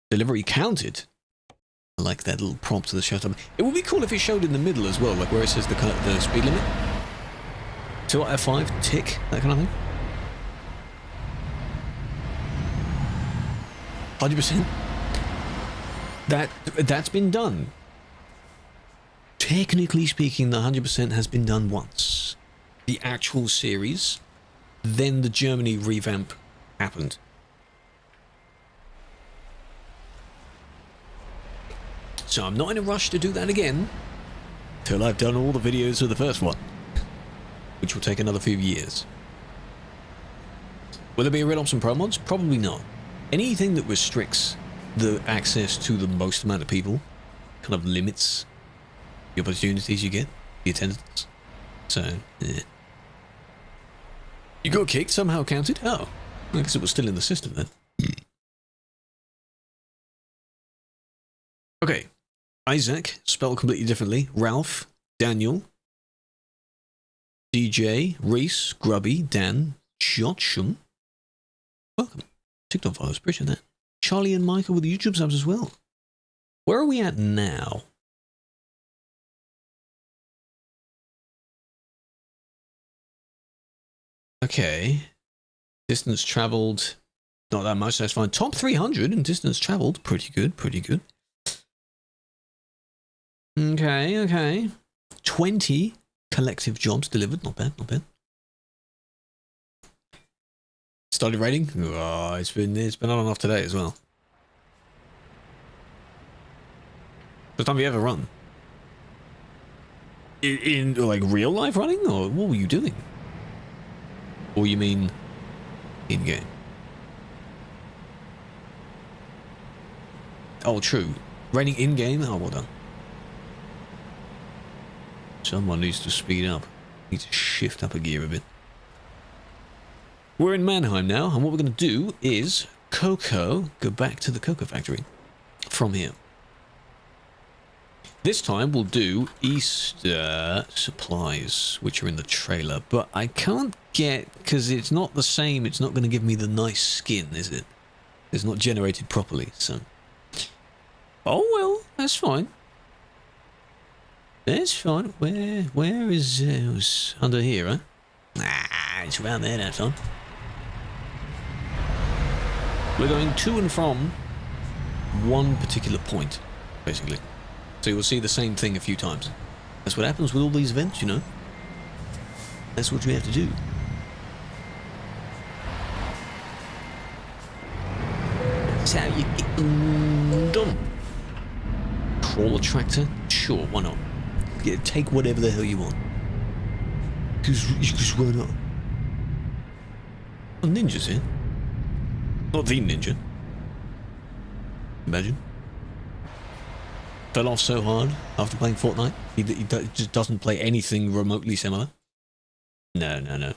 delivery counted. I like that little prompt to the shut up. It would be cool if it showed in the middle as well, like where it says the speed limit. 2 out of 5, tick, that kind of thing. 100%. That's been done. Technically speaking, the 100% has been done once. The actual series, then the Germany revamp happened. So I'm not in a rush to do that again till I've done all the videos of the first one, which will take another few years. Will there be a Red Ops and Pro mods? Probably not. Anything that restricts the access to the most amount of people kind of limits the opportunities you get, the attendance. So, yeah. You got kicked, somehow counted? Oh, I guess it was still in the system then. Okay. Isaac, spelled completely differently. Ralph, Daniel, DJ, Reese, Grubby, Dan, Jotsham. Welcome. TikTok followers, appreciate that. Charlie and Michael with the YouTube subs as well. Where are we at now? Okay. Distance traveled, not that much, that's fine. Top 300 in distance traveled. Pretty good, pretty good. Okay, okay. 20 collective jobs delivered. Not bad, not bad. Started rating? Oh, it's been on and off today as well. First time you ever run? In like real life running, or what were you doing? Or you mean in game? Oh, true. Raining in game. Oh, well done. Someone needs to speed up. Need to shift up a gear a bit. We're in Mannheim now, and what we're going to do is go back to the cocoa factory from here. This time we'll do Easter supplies, which are in the trailer, but I can't get, because it's not the same, it's not going to give me the nice skin, is it? It's not generated properly, so... Oh well, that's fine. That's fine. Where is it? Was under here, huh? Ah, it's around there, that's fine. We're going to and from one particular point, basically. So you'll see the same thing a few times. That's what happens with all these events, you know. That's what we have to do. That's how you get them done. Crawler tractor? Sure, why not? Take whatever the hell you want. Because why not? Oh, ninja's here. Not the ninja. Imagine. Fell off so hard after playing Fortnite. He just doesn't play anything remotely similar. No, no, no.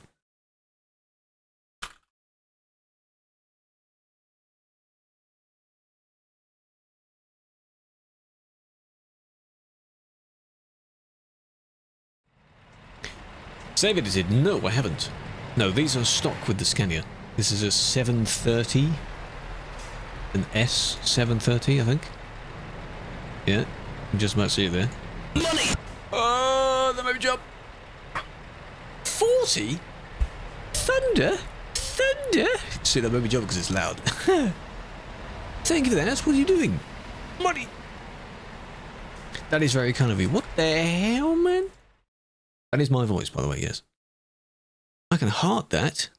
Save edited? No, I haven't. No, these are stock with the Scania. This is a 730. An S730, I think. Yeah, I'm just about to see it there. Money! Oh, that made me jump. 40? Thunder? Thunder? See, that made me jump because it's loud. Thank you for that. What are you doing? Money! That is very kind of you. What the hell, man? That is my voice, by the way, yes. I can heart that.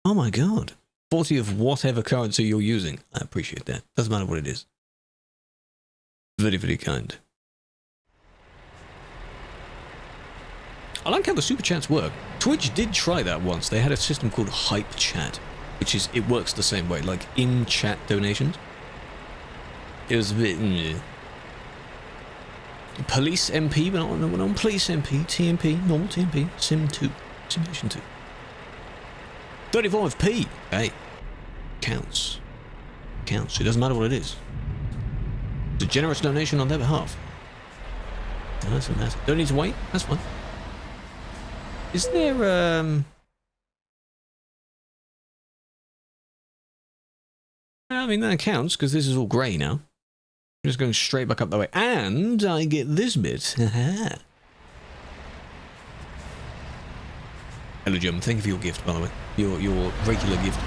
Oh my god. 40 of whatever currency you're using. I appreciate that. Doesn't matter what it is. Very, very kind. I like how the super chats work. Twitch did try that once. They had a system called Hype Chat, which is, it works the same way, like in-chat donations. It was a bit... Police MP, but not on Police MP, TMP, normal TMP, Sim 2, Simulation 2. 35p! Hey. Counts. Counts. It doesn't matter what it is. It's a generous donation on their behalf. Doesn't matter. Don't need to wait? That's fine. Is there, I mean, that counts, because this is all grey now. I'm just going straight back up that way. And I get this bit. Hello, German. Thank you for your gift, by the way. Your regular gift.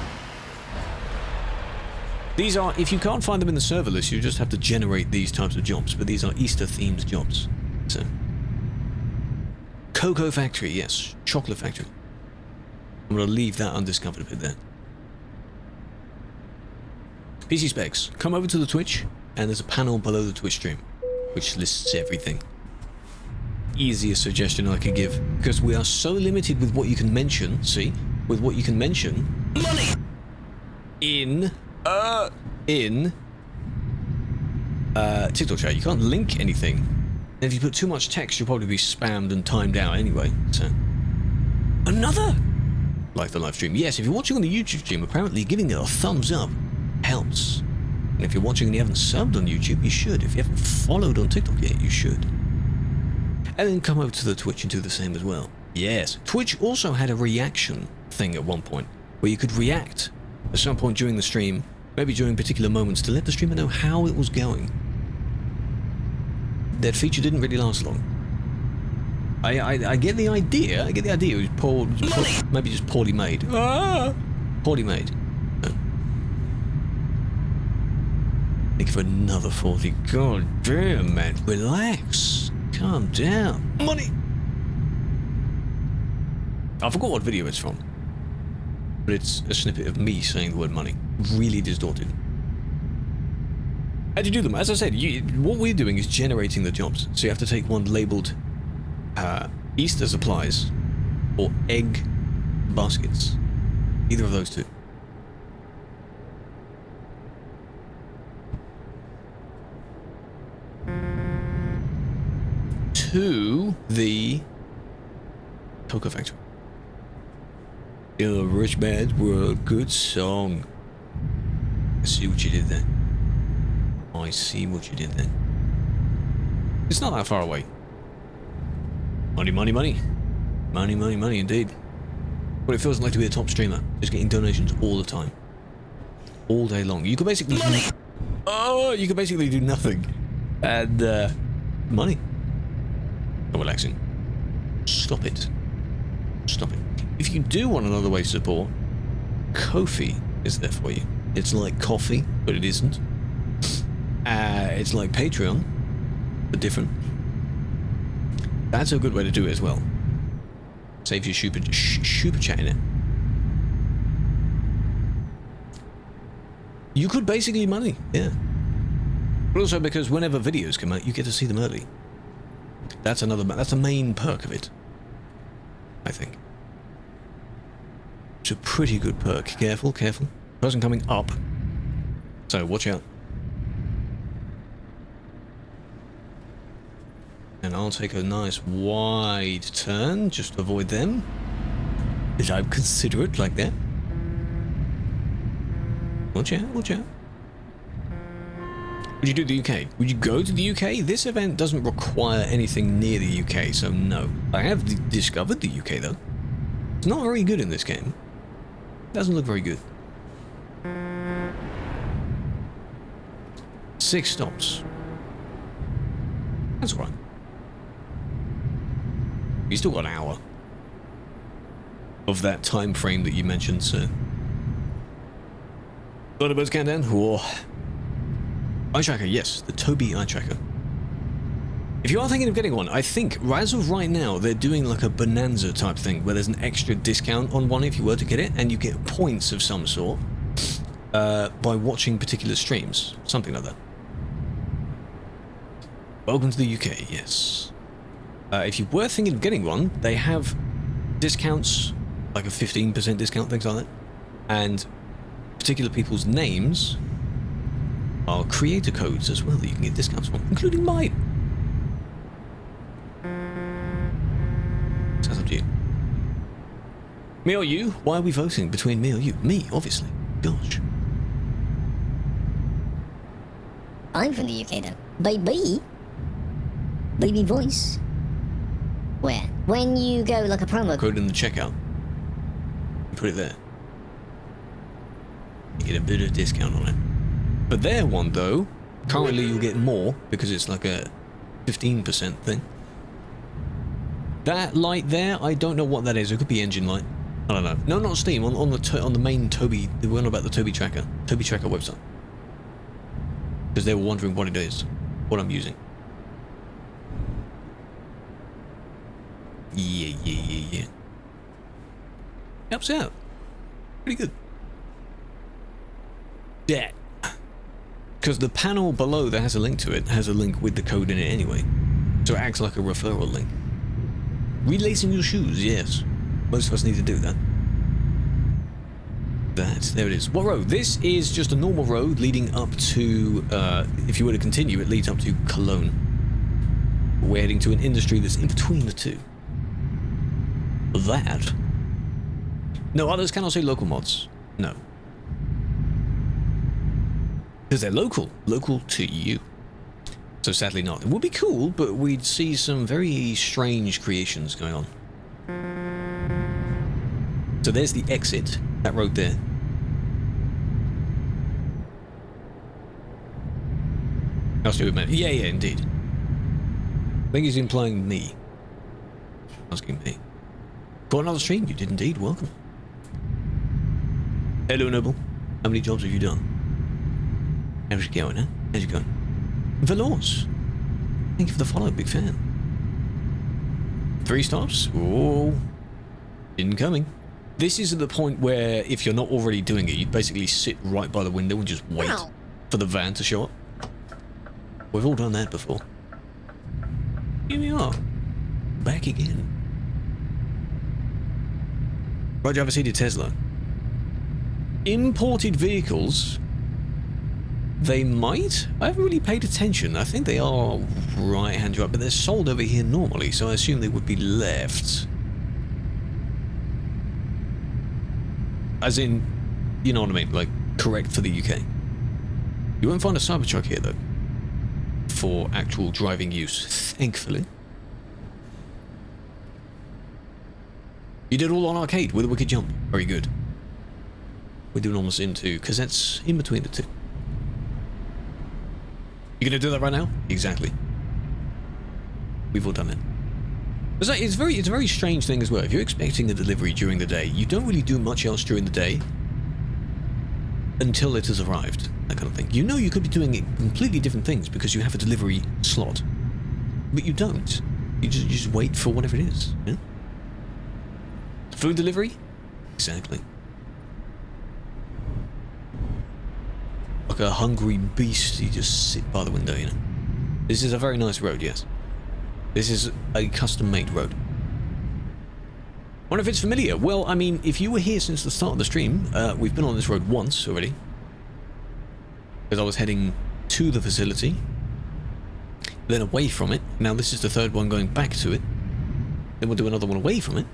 These are, if you can't find them in the server list, you just have to generate these types of jobs. But these are Easter-themed jobs. So, Cocoa Factory, yes. Chocolate Factory. I'm going to leave that undiscovered a bit there. PC specs. Come over to the Twitch, and there's a panel below the Twitch stream, which lists everything. Easiest suggestion I could give, because we are so limited with what you can mention, see? With what you can mention... Money! In TikTok chat, you can't link anything. And if you put too much text, you'll probably be spammed and timed out anyway, so... Another! Like the live stream. Yes, if you're watching on the YouTube stream, apparently giving it a thumbs up helps. And if you're watching and you haven't subbed on YouTube, you should. If you haven't followed on TikTok yet, you should. And then come over to the Twitch and do the same as well. Yes. Twitch also had a reaction thing at one point, where you could react at some point during the stream, maybe during particular moments, to let the streamer know how it was going. That feature didn't really last long. I get the idea. It was poor, maybe just poorly made. Poorly made. Thank you for another 40. God damn, man. Relax. Calm down. Money! I forgot what video it's from. But it's a snippet of me saying the word money. Really distorted. How'd you do them? As I said, what we're doing is generating the jobs. So you have to take one labeled Easter supplies or egg baskets. Either of those two. To the Cocoa Factory. In a rich man's world, good song. I see what you did there. I see what you did there. It's not that far away. Money, money, money. Money, money, money, indeed. What it feels like to be a top streamer. Just getting donations all the time. All day long. You could basically... Oh, you could basically do nothing. And, money. Not relaxing. Stop it. Stop it. If you do want another way to support, Ko-fi is there for you. It's like coffee, but it isn't. It's like Patreon, but different. That's a good way to do it as well. Saves you super chatting it. You could basically money, yeah. But also because whenever videos come out, you get to see them early. That's a main perk of it, I think. It's a pretty good perk. Careful, careful. Person coming up. So, watch out. And I'll take a nice wide turn, just to avoid them. Did I consider it like that? Watch out, watch out. Would you do the UK? Would you go to the UK? This event doesn't require anything near the UK, so no. I have discovered the UK, though. It's not very good in this game. Doesn't look very good. 6 stops. That's alright. You still got an hour of that time frame that you mentioned, so... Thunderbirds countdown? Whoa. Eye tracker, yes, the Tobii eye tracker. If you are thinking of getting one, I think, as of right now, they're doing like a bonanza type thing, where there's an extra discount on one if you were to get it, and you get points of some sort by watching particular streams. Something like that. Welcome to the UK, yes. If you were thinking of getting one, they have discounts, like a 15% discount, things like that, and particular people's names are creator codes as well that you can get discounts from, including mine. Sounds up to you. Me or you? Why are we voting between me or you? Me, obviously. Gosh. I'm from the UK though. Baby. Baby voice. Where? When you go like a promo code in the checkout. Put it there. You get a bit of discount on it. But their one though, currently you'll get more because it's like a 15% thing. That light there, I don't know what that is. It could be engine light. I don't know. No, not Steam. On the main Toby. They were on about the Toby Tracker website. Because they were wondering what it is, what I'm using. Yeah. Helps out. Pretty good. Yeah. Because the panel below that has a link to it has a link with the code in it anyway. So it acts like a referral link. Relacing your shoes, yes. Most of us need to do that. There it is. What road? This is just a normal road leading up to, if you were to continue, it leads up to Cologne. We're heading to an industry that's in between the two. That. No, others cannot say local mods. No. Because they're local. Local to you. So sadly not. It would be cool, but we'd see some very strange creations going on. So there's the exit. That road there. I'll do it, man. Yeah, indeed. I think he's implying me. Asking me. Got another stream? You did indeed. Welcome. Hello, Noble. How many jobs have you done? How's it going, huh? How's it going? Veloz. Thank you for the follow, big fan. 3 stops? Oh. Incoming. This is at the point where, if you're not already doing it, you basically sit right by the window and just wait for the van to show up. We've all done that before. Here we are. Back again. Roger, have a seated Tesla. Imported vehicles, they might? I haven't really paid attention. I think they are right-hand drive, but they're sold over here normally, so I assume they would be left. As in, you know what I mean, like, correct for the UK. You won't find a Cybertruck here, though, for actual driving use, thankfully. You did all on arcade with a wicked jump. Very good. We're doing almost into, because that's in between the two. You gonna do that right now? Exactly. We've all done it. It's a very strange thing as well. If you're expecting a delivery during the day, you don't really do much else during the day until it has arrived. That kind of thing. You know you could be doing completely different things because you have a delivery slot, but you don't. You just wait for whatever it is. Yeah? Food delivery? Exactly. Like a hungry beast, you just sit by the window, you know. This is a very nice road, yes. This is a custom-made road. Wonder if it's familiar. Well, I mean, if you were here since the start of the stream, we've been on this road once already. Because I was heading to the facility, then away from it. Now this is the third one going back to it. Then we'll do another one away from it.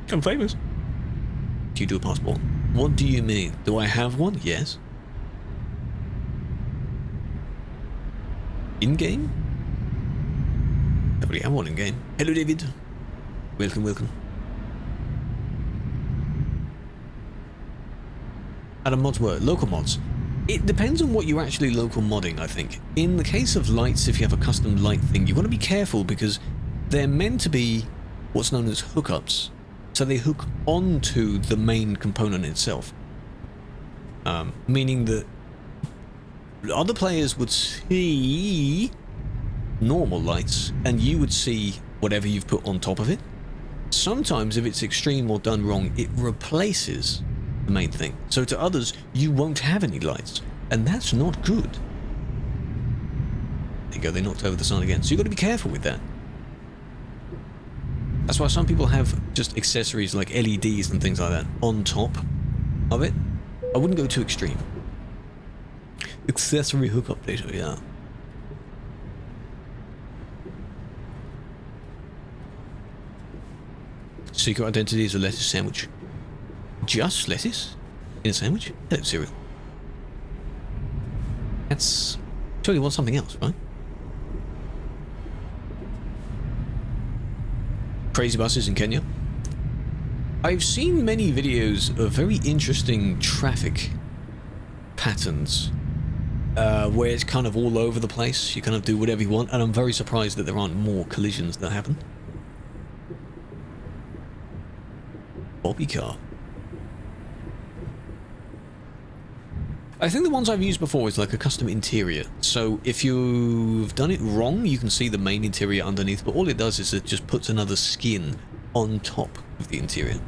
I'm famous. Do you do a passport? What do you mean? Do I have one? Yes. In-game? I already have one in-game. Hello, David. Welcome, welcome. How do mods work? Local mods. It depends on what you're actually local modding, I think. In the case of lights, if you have a custom light thing, you've got to be careful because they're meant to be what's known as hookups. So they hook onto the main component itself. Meaning that other players would see normal lights and you would see whatever you've put on top of it. Sometimes if it's extreme or done wrong, it replaces the main thing. So to others, you won't have any lights. And that's not good. There you go, they knocked over the sun again. So you've got to be careful with that. That's why some people have just accessories like LEDs and things like that on top of it. I wouldn't go too extreme. Accessory hookup data, yeah. Secret identity is a lettuce sandwich. Just lettuce? In a sandwich? Hello, cereal. That's... Sure you want something else, right? Crazy buses in Kenya. I've seen many videos of very interesting traffic patterns where it's kind of all over the place. You kind of do whatever you want, and I'm very surprised that there aren't more collisions that happen. Bobby car. I think the ones I've used before is like a custom interior. So if you've done it wrong, you can see the main interior underneath, but all it does is it just puts another skin on top of the interior.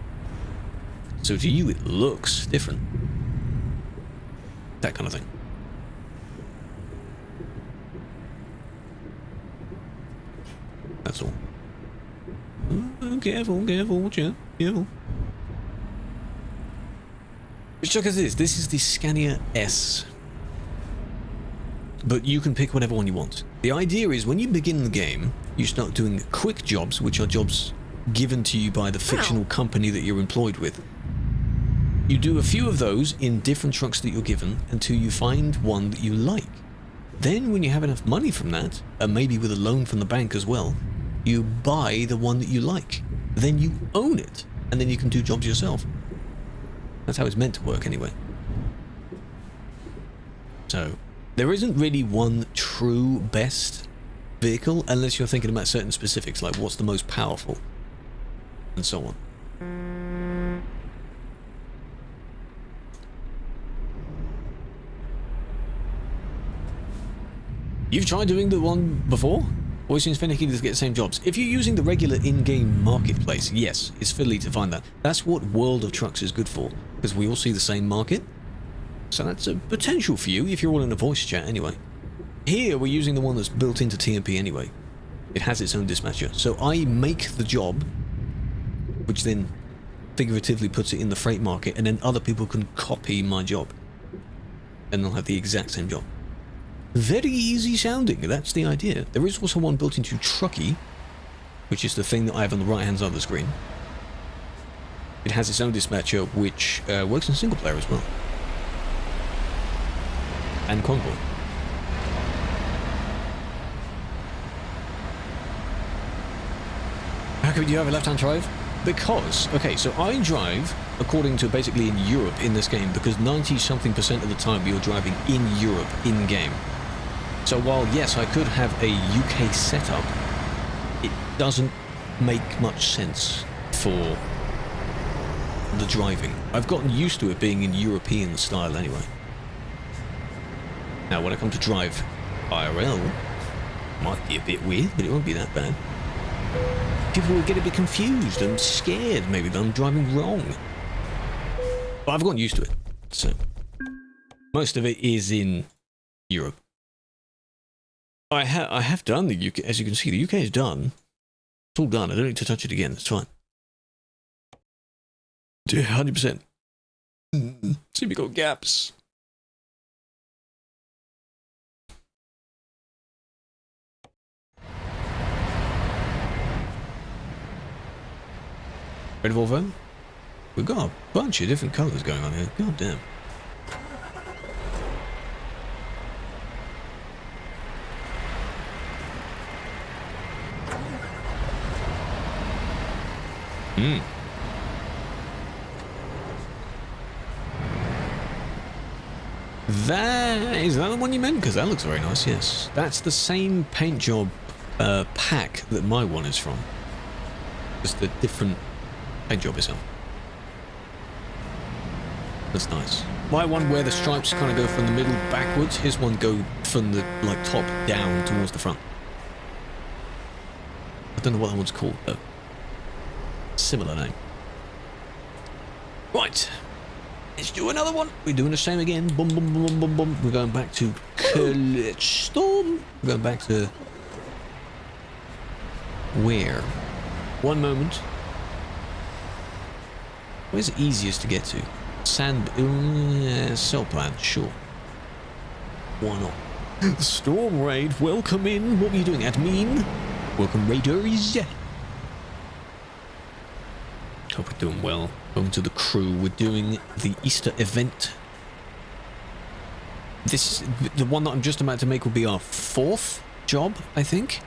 So to you, it looks different. That kind of thing. That's all. Oh, careful, careful, careful. Which truck is this? This is the Scania S. But you can pick whatever one you want. The idea is when you begin the game, you start doing quick jobs, which are jobs given to you by the fictional company that you're employed with. You do a few of those in different trucks that you're given until you find one that you like. Then when you have enough money from that, and maybe with a loan from the bank as well, you buy the one that you like. Then you own it, and then you can do jobs yourself. That's how it's meant to work anyway. So, there isn't really one true best vehicle unless you're thinking about certain specifics, like what's the most powerful, and so on. You've tried doing the one before? Always seems finicky to get the same jobs. If you're using the regular in-game marketplace, yes, it's fiddly to find that. That's what World of Trucks is good for, because we all see the same market. So that's a potential for you if you're all in a voice chat anyway. Here we're using the one that's built into TMP anyway. It has its own dispatcher. So I make the job, which then figuratively puts it in the freight market, and then other people can copy my job. And they'll have the exact same job. Very easy sounding, that's the idea. There is also one built into Truckee, which is the thing that I have on the right hand side of the screen. It has its own dispatcher, which works in single player as well. And Convoy. How come you have a left-hand drive? Because, okay, so I drive according to basically in Europe in this game, because 90-something% of the time you're driving in Europe in-game. So while, yes, I could have a UK setup, it doesn't make much sense for the driving. I've gotten used to it being in European style anyway. Now, when I come to drive IRL, it might be a bit weird, but it won't be that bad. People will get a bit confused and scared, maybe, that I'm driving wrong. But I've gotten used to it, so most of it is in Europe. I have done the UK, as you can see, the UK is done. It's all done. I don't need to touch it again. It's fine. 100%. See, we got gaps. Red Volvo? We've got a bunch of different colours going on here. God damn. Is that the one you meant? Because that looks very nice, yes. That's the same paint job pack that my one is from. Just a different paint job itself. That's nice. My one where the stripes kind of go from the middle backwards, his one go from the like top down towards the front. I don't know what that one's called though. Similar name. Right. Let's do another one. We're doing the same again. Boom, boom, boom, boom, boom, boom. We're going back to Krewlex. We're going back to... Where? One moment. Where's it easiest to get to? Sand... cell plant, sure. Why not? Storm Raid, welcome in. What were you doing, admin? Welcome, Raiders. Hope we're doing well. Welcome to the crew. We're doing the Easter event. This, the one that I'm just about to make, will be our 4th job, I think.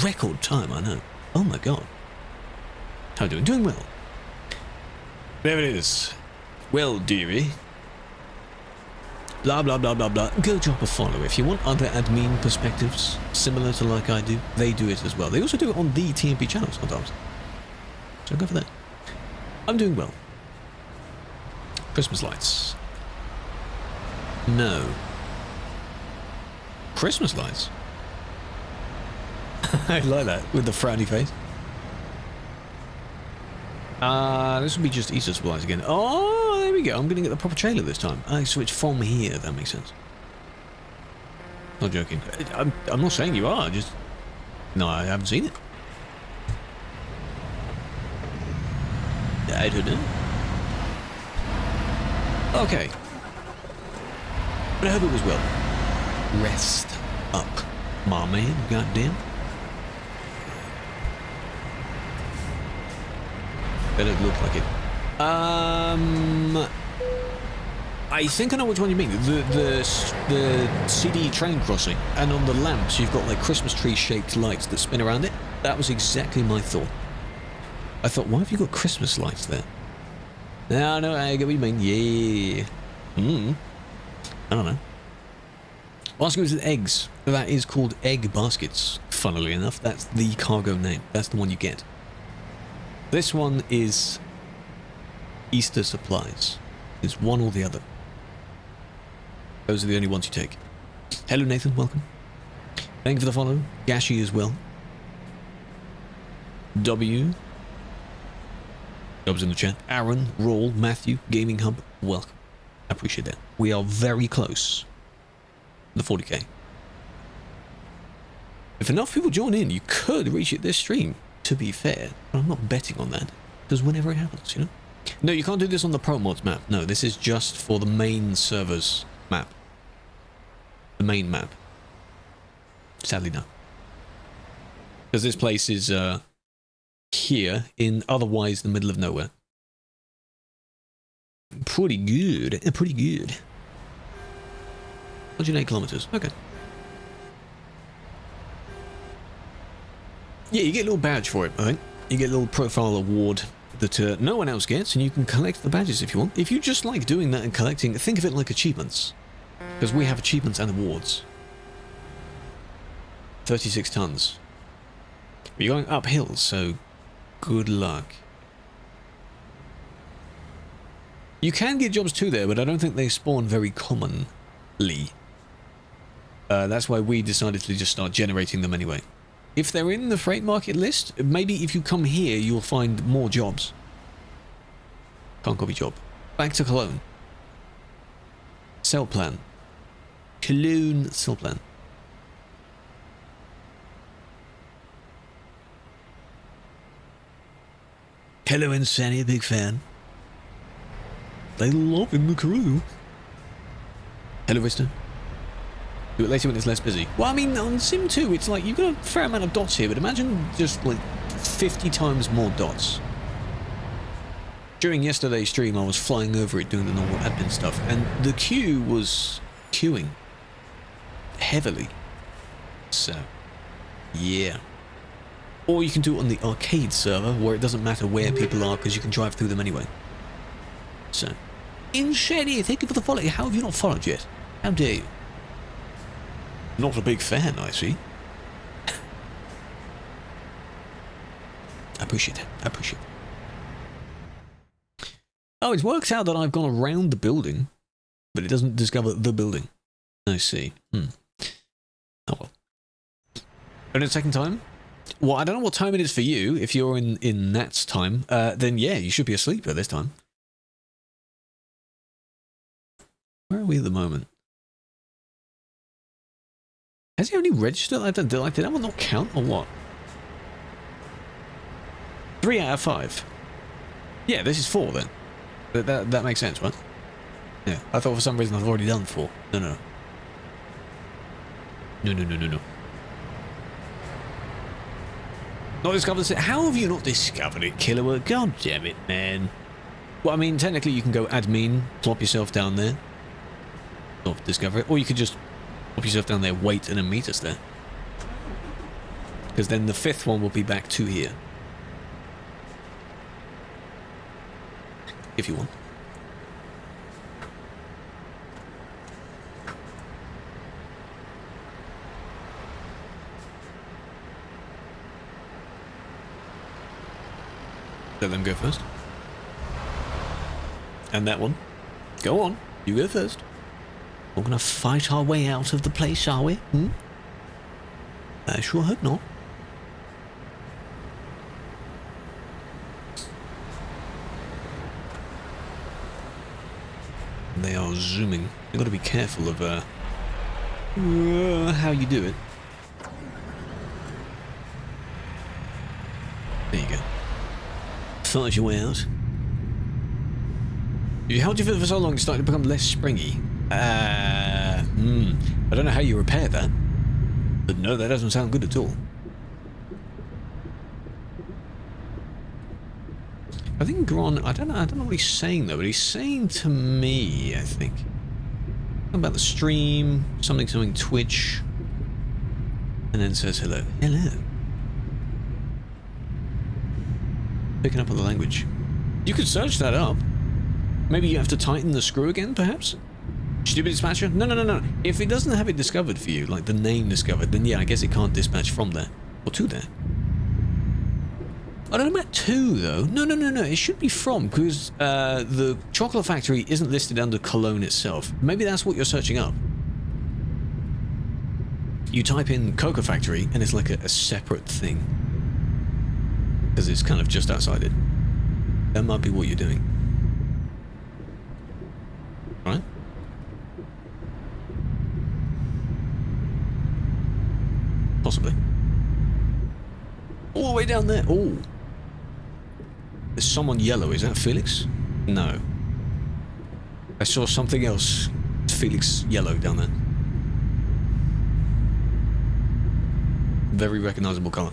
Record time, I know. Oh my god. How are you doing? Doing well. There it is. Well, dearie. Blah, blah, blah, blah, blah. Go drop a follow. If you want other admin perspectives, similar to like I do, they do it as well. They also do it on the TMP channel sometimes. So go for that. I'm doing well. Christmas lights. No. Christmas lights? I like that, with the frowny face. This will be just Easter supplies again. Oh, there we go. I'm going to get the proper trailer this time. I switch from here, if that makes sense. Not joking. I'm not saying you are, just... No, I haven't seen it. I don't know. Okay. But I hope it was well. Rest up, my man. Goddamn. Better look like it. I think I know which one you mean. The CD train crossing, and on the lamps you've got like Christmas tree shaped lights that spin around it. That was exactly my thought. I thought, why have you got Christmas lights there? No, I get what you mean. Yeah. I don't know. Baskets with eggs. That is called egg baskets. Funnily enough, that's the cargo name. That's the one you get. This one is Easter supplies. It's one or the other. Those are the only ones you take. Hello, Nathan. Welcome. Thank you for the follow. Gashi as well. W. Jobs in the chat. Aaron, Rawl, Matthew, Gaming Hub. Welcome. I appreciate that. We are very close. The 40k. If enough people join in, you could reach it this stream, to be fair. But I'm not betting on that. Because whenever it happens, you know? No, you can't do this on the Pro Mods map. No, this is just for the main server's map. The main map. Sadly, no. Because this place is here in otherwise the middle of nowhere. Pretty good. Pretty good. 108 kilometers. Okay. Yeah, you get a little badge for it, I think. You get a little profile award that no one else gets, and you can collect the badges if you want. If you just like doing that and collecting, think of it like achievements. Because we have achievements and awards. 36 tons. But you're going uphill, so good luck. You can get jobs too there, but I don't think they spawn very commonly. That's why we decided to just start generating them anyway. If they're in the freight market list, maybe if you come here, you'll find more jobs. Can't copy job. Back to Cologne. Cell plan. Cologne cell plan. Hello, Insani, big fan. They love in the crew. Hello, Vista. Do it later when it's less busy. Well, I mean, on Sim 2, it's like, you've got a fair amount of dots here, but imagine just like 50 times more dots. During yesterday's stream, I was flying over it doing the normal admin stuff, and the queue was queuing heavily. So, yeah. Or you can do it on the arcade server, where it doesn't matter where people are, because you can drive through them anyway. So, Inshady, thank you for the follow. How have you not followed yet? How dare you? Not a big fan, I see. I appreciate it. I appreciate it. Oh, it works out that I've gone around the building, but it doesn't discover the building. I see. Oh well. And a second time? Well, I don't know what time it is for you. If you're in Nat's time, then yeah, you should be asleep at this time. Where are we at the moment? Has he only registered? Did that one not count or what? 3 out of 5. Yeah, this is 4 then. That makes sense, right? Yeah, I thought for some reason I've already done 4. No. Not discovered it. How have you not discovered it, Killer? God damn it, man. Well, I mean, technically you can go admin, plop yourself down there. Not discover it. Or you could just plop yourself down there, wait, and then meet us there. Because then the 5th one will be back to here. If you want. Let them go first. And that one. Go on. You go first. We're going to fight our way out of the place, are we? I sure hope not. They are zooming. You've got to be careful of how you do it. There you go. Fight your way out. You held your foot for so long, it's starting to become less springy. I don't know how you repair that. But no, that doesn't sound good at all. I think Gron, I don't know what he's saying though, but he's saying to me, I think. Something about the stream, something Twitch. And then says hello. Hello. Picking up on the language. You could search that up. Maybe you have to tighten the screw again, perhaps? Stupid dispatcher? No. If it doesn't have it discovered for you, like the name discovered, then yeah, I guess it can't dispatch from there. Or to there. I don't know about to, though. No. It should be from, because the chocolate factory isn't listed under Cologne itself. Maybe that's what you're searching up. You type in Coca Factory, and it's like a separate thing. Because it's kind of just outside it. That might be what you're doing. Right? Possibly. All the way down there. Oh. There's someone yellow. Is that Felix? No. I saw something else. Felix yellow down there. Very recognizable color.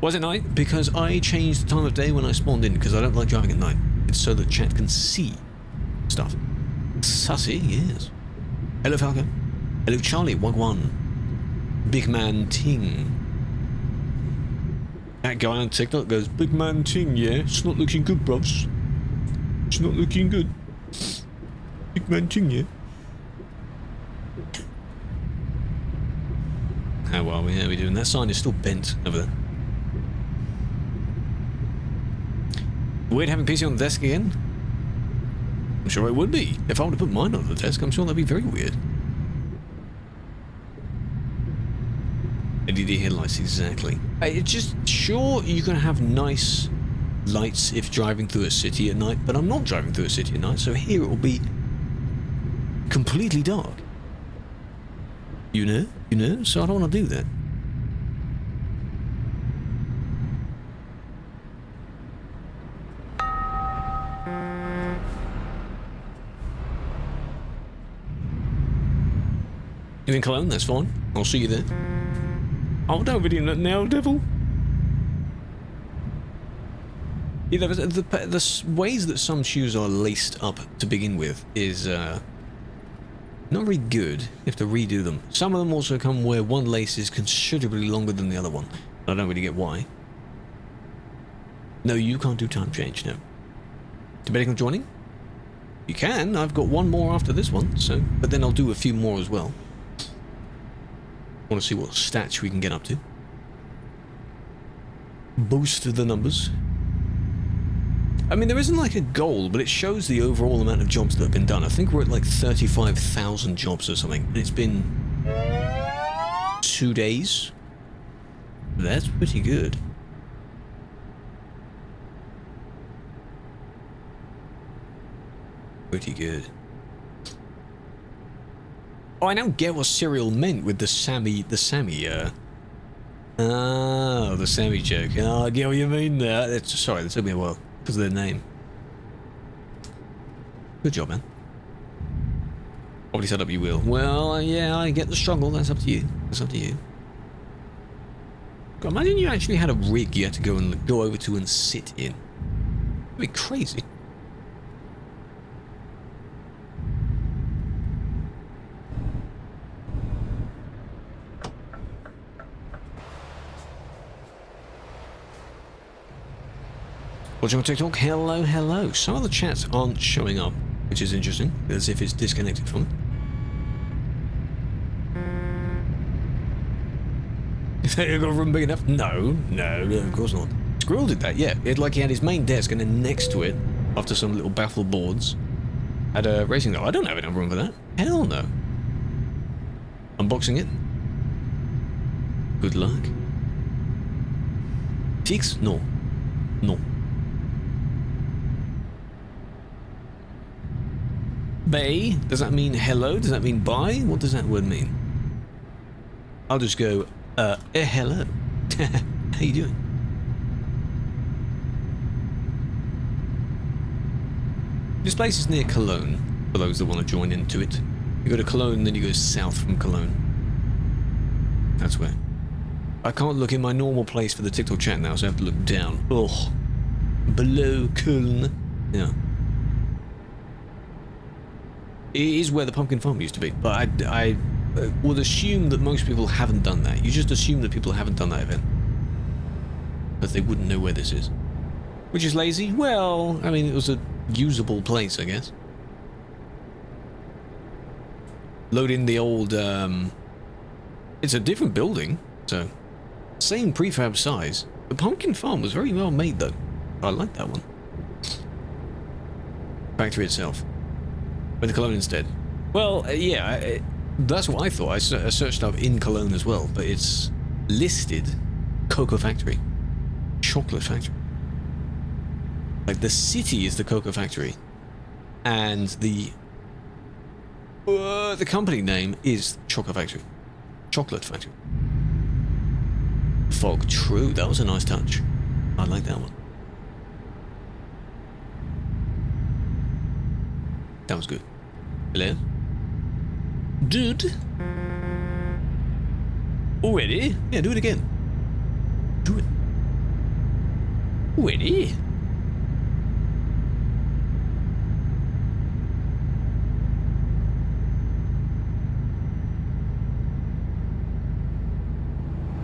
Was it night? Because I changed the time of day when I spawned in, because I don't like driving at night. It's so that chat can see stuff. Sussy, yes. Hello, Falco. Hello, Charlie, Wagwan. Big Man Ting. That guy on TikTok goes, Big Man Ting, yeah? It's not looking good, bros. It's not looking good. Big Man Ting, yeah? How are we? How are we doing? That sign is still bent over there. Weird having PC on the desk again? I'm sure it would be. If I were to put mine on the desk, I'm sure that'd be very weird. LED headlights, exactly. It's just, sure, you can have nice lights if driving through a city at night, but I'm not driving through a city at night, so here it will be completely dark. You know? So I don't want to do that. You're in Cologne? That's fine. I'll see you there. Oh, don't really now, devil. Yeah, the ways that some shoes are laced up to begin with is not very good. You have to redo them. Some of them also come where one lace is considerably longer than the other one. I don't really get why. No, you can't do time change, no. Debating on joining? You can. I've got one more after this one, so... But then I'll do a few more as well. I want to see what stats we can get up to. Boost the numbers. I mean, there isn't like a goal, but it shows the overall amount of jobs that have been done. I think we're at like 35,000 jobs or something. And it's been 2 days. That's pretty good. Pretty good. Oh, I now get what cereal meant with the Sammy Oh, the Sammy joke. Oh, I get what you mean there. Sorry, that took me a while because of their name. Good job, man. Probably set up your wheel. Well, yeah, I get the struggle. That's up to you. That's up to you. God, imagine you actually had a rig you had to go over to and sit in. That'd be crazy. Watching on TikTok, hello, hello. Some of the chats aren't showing up, which is interesting, as if it's disconnected from it. Is that you got a room big enough? No, of course not. Squirrel did that, yeah. It like he had his main desk and then next to it, after some little baffle boards, had a racing car. I don't have enough room for that. Hell no. Unboxing it. Good luck. Fix? No. No. Bay? Does that mean hello? Does that mean bye? What does that word mean? I'll just go, hello. How you doing? This place is near Cologne, for those that want to join into it. You go to Cologne, then you go south from Cologne. That's where. I can't look in my normal place for the TikTok chat now, so I have to look down. Ugh. Below Köln. Yeah. It is where the pumpkin farm used to be, but I would assume that most people haven't done that. You just assume that people haven't done that event. Because they wouldn't know where this is. Which is lazy? Well, I mean, it was a usable place, I guess. Load in the old, it's a different building, so same prefab size. The pumpkin farm was very well made, though. I like that one. Factory itself. Went to Cologne instead. Well, yeah, that's what I thought. I searched up in Cologne as well, but it's listed Cocoa Factory. Chocolate Factory. Like, the city is the Cocoa Factory. And the company name is Chocolate Factory. Chocolate Factory. Fog, true. That was a nice touch. I like that one. That was good. Hello? Dude? Already? Yeah, do it again. Do it. Already?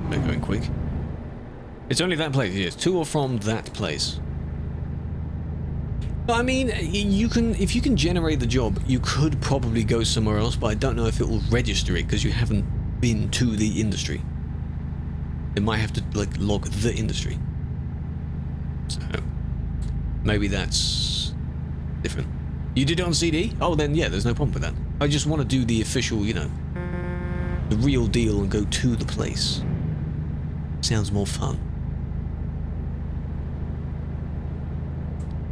They're going quick. It's only that place, yes. To or from that place. I mean, you can, if you can generate the job, you could probably go somewhere else, but I don't know if it will register it because you haven't been to the industry. It might have to, like, log the industry. So, maybe that's different. You did it on CD? Oh, then yeah, there's no problem with that. I just want to do the official, you know, the real deal and go to the place. Sounds more fun.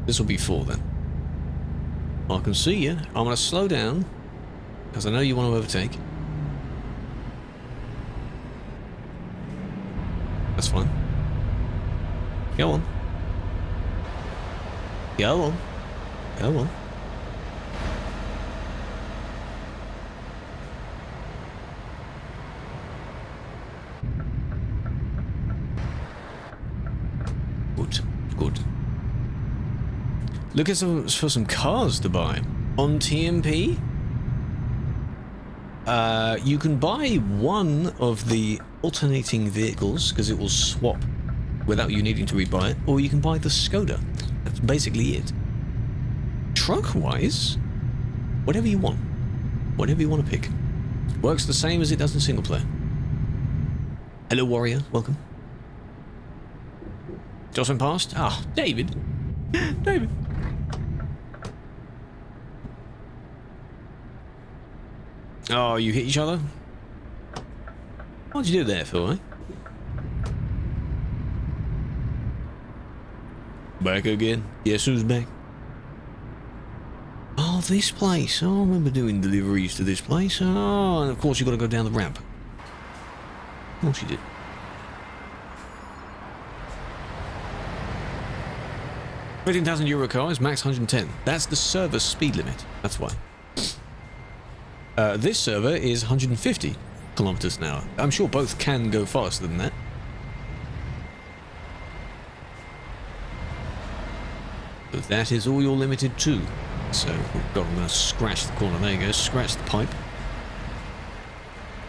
This will be 4 then. I can see you. I'm going to slow down because I know you want to overtake. That's fine. Go on. Go on. Go on. Good. Good. Look at for some cars to buy. On TMP, you can buy one of the alternating vehicles because it will swap without you needing to rebuy it, or you can buy the Skoda. That's basically it. Truck-wise, whatever you want. Whatever you want to pick. Works the same as it does in single player. Hello, Warrior. Welcome. Jocelyn passed? Ah, David. David. Oh, you hit each other? What'd you do there, Phil, eh? Back again? Guess who's back? Oh, this place. Oh, I remember doing deliveries to this place. Oh, and of course you got to go down the ramp. Of course you did. €15,000 car is max 110. That's the server speed limit. That's why. This server is 150 kilometers an hour. I'm sure both can go faster than that. But that is all you're limited to. So, oh God, I'm going to scratch the corner. There you go. Scratch the pipe.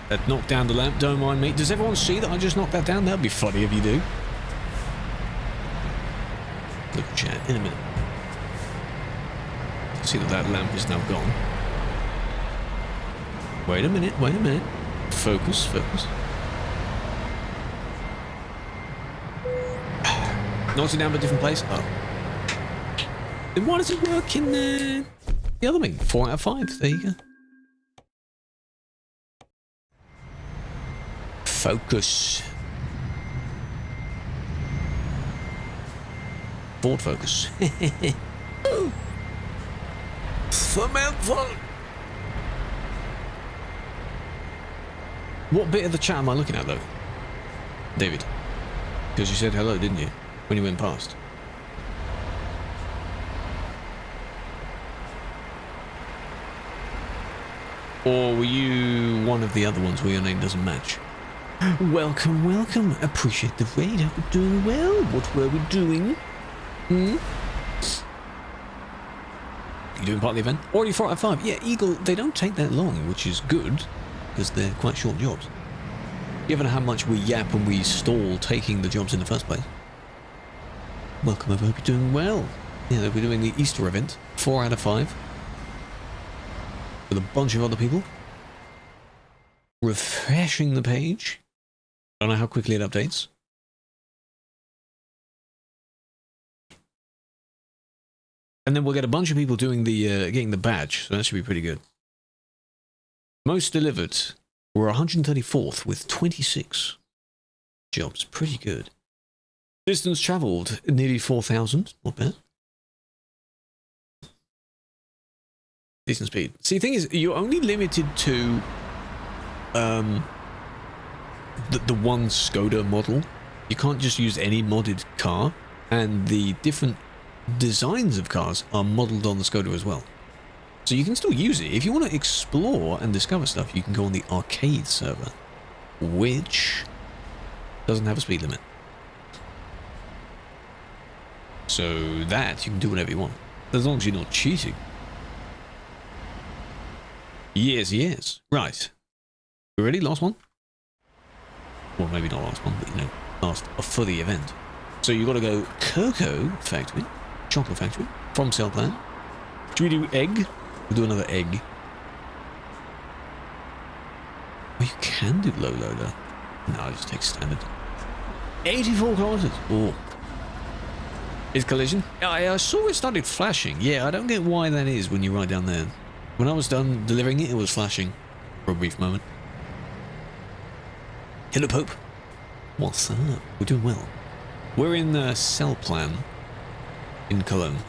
That knocked down the lamp. Don't mind me. Does everyone see that I just knocked that down? That'd be funny if you do. Look, chat, in a minute. See that that lamp is now gone. Wait a minute, wait a minute. Focus, focus. Knocked it down to a different place? Oh. Then why does it work in the other thing? 4 out of 5, there you go. Focus. Ford Focus. Samantha! What bit of the chat am I looking at, though? David? Because you said hello, didn't you? When you went past. Or were you one of the other ones where your name doesn't match? Welcome, welcome. Appreciate the raid. Hope you're doing well. What were we doing? You doing part of the event? Already 4 out of 5. Yeah, Eagle, they don't take that long, which is good, because they're quite short jobs. Given how much we yap and we stall taking the jobs in the first place. Welcome over, hope you're doing well. Yeah, we're doing the Easter event. 4 out of 5. With a bunch of other people. Refreshing the page. I don't know how quickly it updates. And then we'll get a bunch of people doing the getting the badge, so that should be pretty good. Most delivered were 134th with 26 jobs. Pretty good. Distance travelled nearly 4,000. Not bad. Decent speed. See, the thing is, you're only limited to the one Skoda model. You can't just use any modded car, and the different designs of cars are modelled on the Skoda as well. So you can still use it. If you want to explore and discover stuff, you can go on the arcade server, which doesn't have a speed limit. So that, you can do whatever you want, as long as you're not cheating. Yes, yes. Right. You ready? Last one? Well, maybe not last one, but, you know, last for the event. So you got to go Cocoa Factory, Chocolate Factory, from Cell Plan. Should we do egg? We'll do another egg. Oh, you can do low loader. No, I'll just take standard. 84 kilometers. Oh. Is collision? I saw it started flashing. Yeah, I don't get why that is when you're right down there. When I was done delivering it, it was flashing for a brief moment. Hello, Pope. What's up? We're doing well. We're in the Cell Plan in Cologne.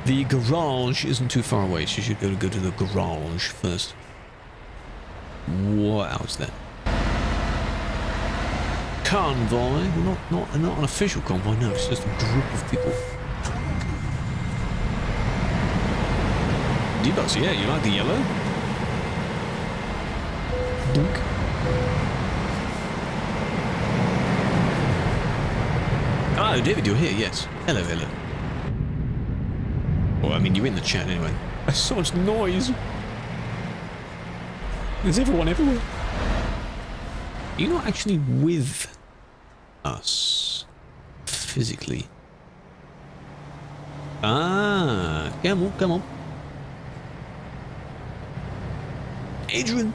The garage isn't too far away, so you should go to the garage first. What else there? Convoy? Not an official convoy, no, it's just a group of people. D-Bus, yeah, you like the yellow? Dunk. Oh, David, you're here, yes. Hello, hello. Well, I mean, you're in the chat anyway. There's so much noise. There's everyone everywhere. You're not actually with us physically. Ah, come on, come on. Adrian,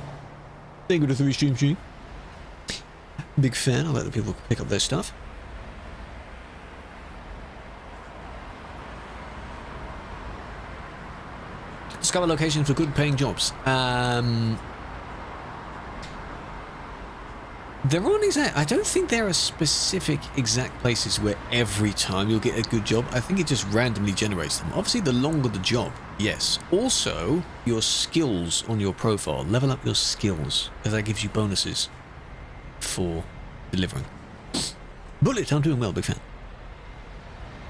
thank you to 3 Stream Stream. Big fan. I like that people pick up their stuff. Discover locations for good paying jobs. There aren't exact. I don't think there are specific exact places where every time you'll get a good job. I think it just randomly generates them. Obviously, the longer the job, yes. Also, your skills on your profile. Level up your skills, because that gives you bonuses for delivering. Bullet, I'm doing well, big fan.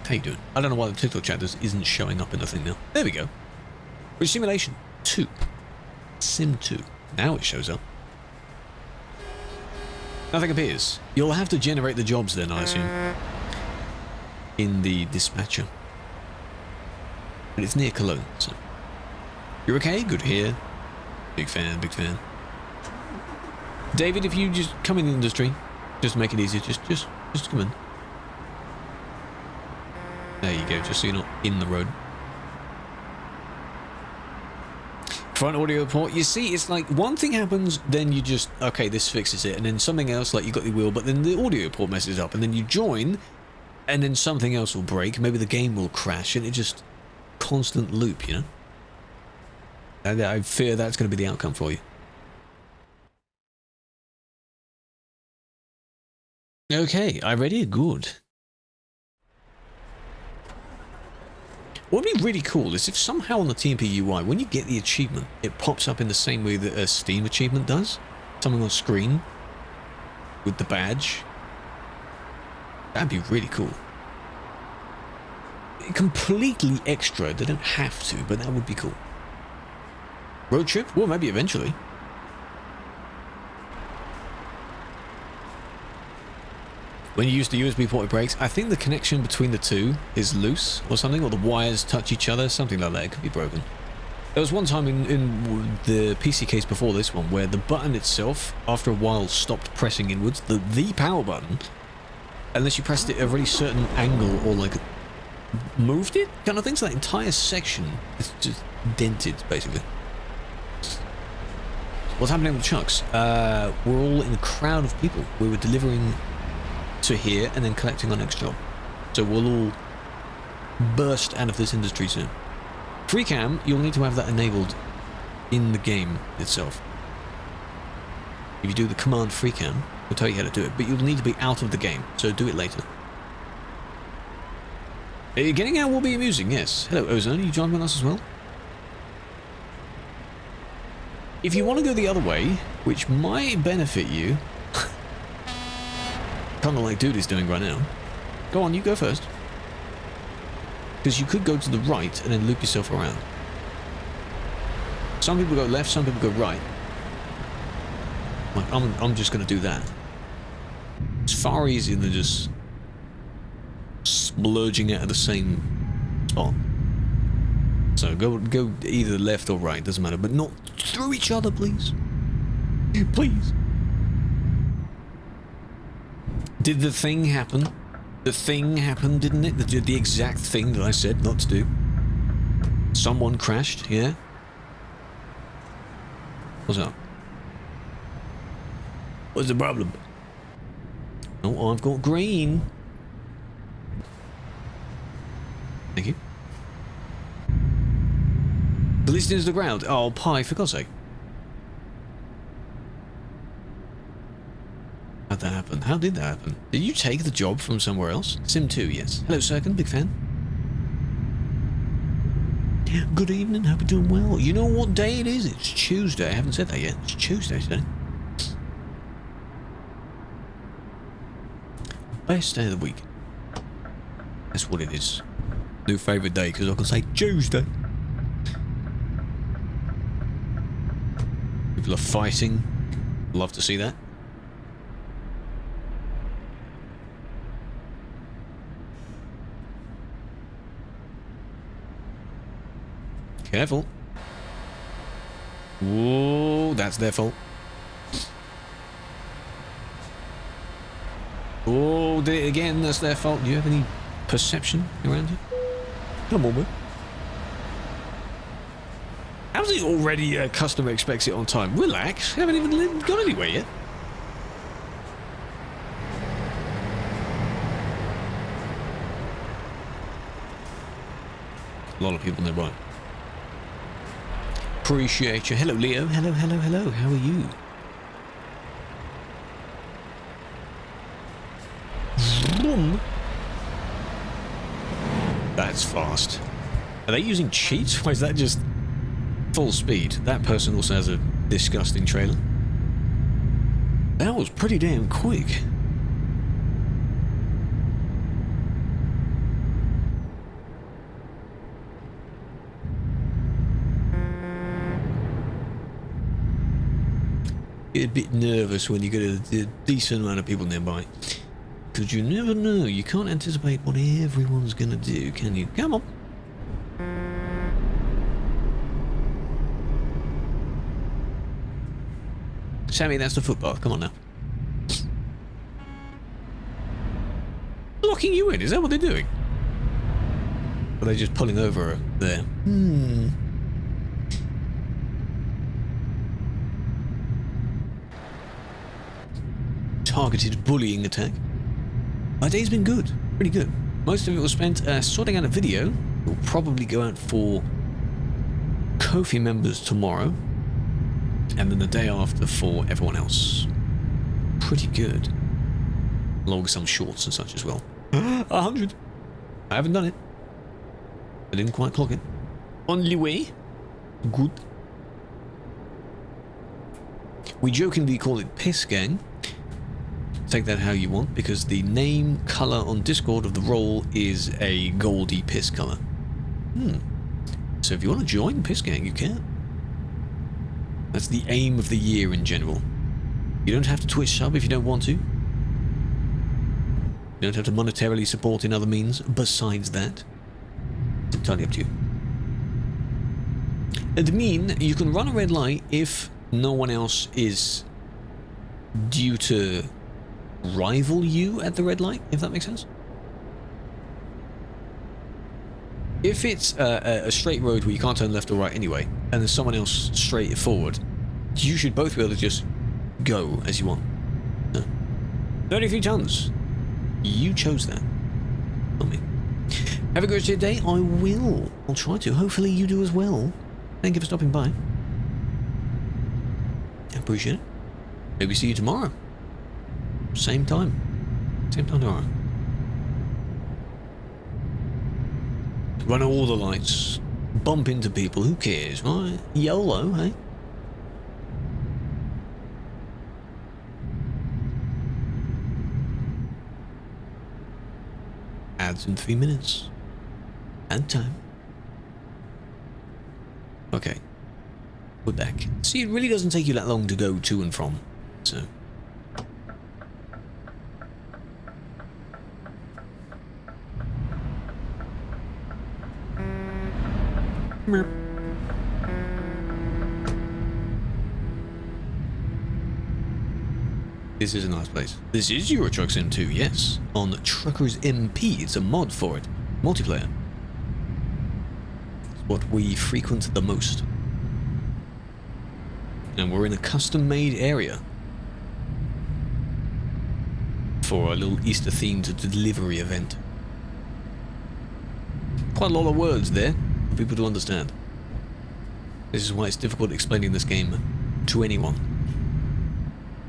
How you doing? I don't know why the TikTok chat isn't showing up in the thing now. There we go. Bridge Simulation 2. Sim 2. Now it shows up. Nothing appears. You'll have to generate the jobs then, I assume. In the dispatcher. But it's near Cologne, so. You're okay? Good here. Big fan, big fan. David, if you just come in the industry, just make it easier. Just come in. There you go, just so you're not in the road. Front audio port. You see, it's like one thing happens, then you just, okay, this fixes it, and then something else, like you got the wheel, but then the audio port messes up, and then you join, and then something else will break. Maybe the game will crash, and it just constant loop, you know? And I fear that's going to be the outcome for you. Okay, I ready? Good. What would be really cool is if somehow on the TMP UI, when you get the achievement, it pops up in the same way that a Steam achievement does. Something on screen with the badge. That'd be really cool. Completely extra. They don't have to, but that would be cool. Road trip? Well, maybe eventually. When you use the USB ported brakes, I think the connection between the two is loose or something, or the wires touch each other, something like that. It could be broken. There was one time in the PC case before this one where the button itself, after a while, stopped pressing inwards. The power button, unless you pressed it at a really certain angle or like moved it, kind of thing. So that entire section is just dented, basically. What's happening with trucks? We're all in a crowd of people. We were delivering to here and then collecting our next job. So we'll all burst out of this industry soon. Free cam, you'll need to have that enabled in the game itself. If you do the command free cam, it'll tell you how to do it, but you'll need to be out of the game, so do it later. Getting out will be amusing, yes. Hello, Ozone, you joined with us as well? If you want to go the other way, which might benefit you, kind of like Dude is doing right now. Go on, you go first. Because you could go to the right and then loop yourself around. Some people go left, some people go right. Like, I'm just going to do that. It's far easier than just splurging out of the same spot. So go either left or right, doesn't matter. But not through each other, please. Please. Did the thing happen? The thing happened, didn't it? The exact thing that I said not to do. Someone crashed, yeah? What's up? What's the problem? Oh, I've got green. Thank you. The list is the ground. Oh, pie, for God's sake. How'd that happen? How did that happen? Did you take the job from somewhere else? Sim 2, yes. Hello, Sirkin, big fan. Good evening, hope you're doing well. You know what day it is? It's Tuesday. I haven't said that yet. It's Tuesday today. Best day of the week. That's what it is. New favourite day, because I can say Tuesday. People are fighting. Love to see that. Careful. Whoa, that's their fault. Oh, did it again, that's their fault. Do you have any perception around you? Come on, man. How's it already a customer expects it on time? Relax, haven't even gone anywhere yet. A lot of people nearby. Appreciate you. Hello, Leo. Hello, hello, hello. How are you? Vroom. That's fast. Are they using cheats? Or is that just full speed? That person also has a disgusting trailer. That was pretty damn quick. get a bit nervous when you get a decent amount of people nearby. Because you never know. You can't anticipate what everyone's going to do, can you? Come on. Sammy, that's the footpath. Come on now. Blocking you in? Is that what they're doing? Or are they just pulling over there? Targeted bullying attack. My day's been good. Pretty good. Most of it was spent sorting out a video. It will probably go out for Ko-fi members tomorrow. And then the day after for everyone else. Pretty good. Along with some shorts and such as well. 100. I haven't done it. I didn't quite clock it. Only way. Good. We jokingly call it Piss Gang. Take that how you want, because the name color on Discord of the role is a goldy piss color. So if you want to join Piss Gang, you can. That's the aim of the year in general. You don't have to Twitch sub if you don't want to. You don't have to monetarily support in other means besides that. It's entirely up to you. Admin, you can run a red light if no one else is due to rival you at the red light, if that makes sense. If it's a straight road where you can't turn left or right anyway, and there's someone else straight forward, you should both be able to just go as you want. No. 33 tons. You chose that. Not me. Have a great day. I will. I'll try to. Hopefully you do as well. Thank you for stopping by. I appreciate it. Maybe see you tomorrow. Same time. Same time tomorrow. Run all the lights. Bump into people. Who cares, right? YOLO, hey? Ads in 3 minutes. And time. Okay. We're back. See, it really doesn't take you that long to go to and from. So... This is a nice place. This is Euro Truck Sim 2, yes. On TruckersMP, it's a mod for it. Multiplayer. It's what we frequent the most. And we're in a custom-made area. For a little Easter-themed delivery event. Quite a lot of words there. People to understand. This is why it's difficult explaining this game to anyone.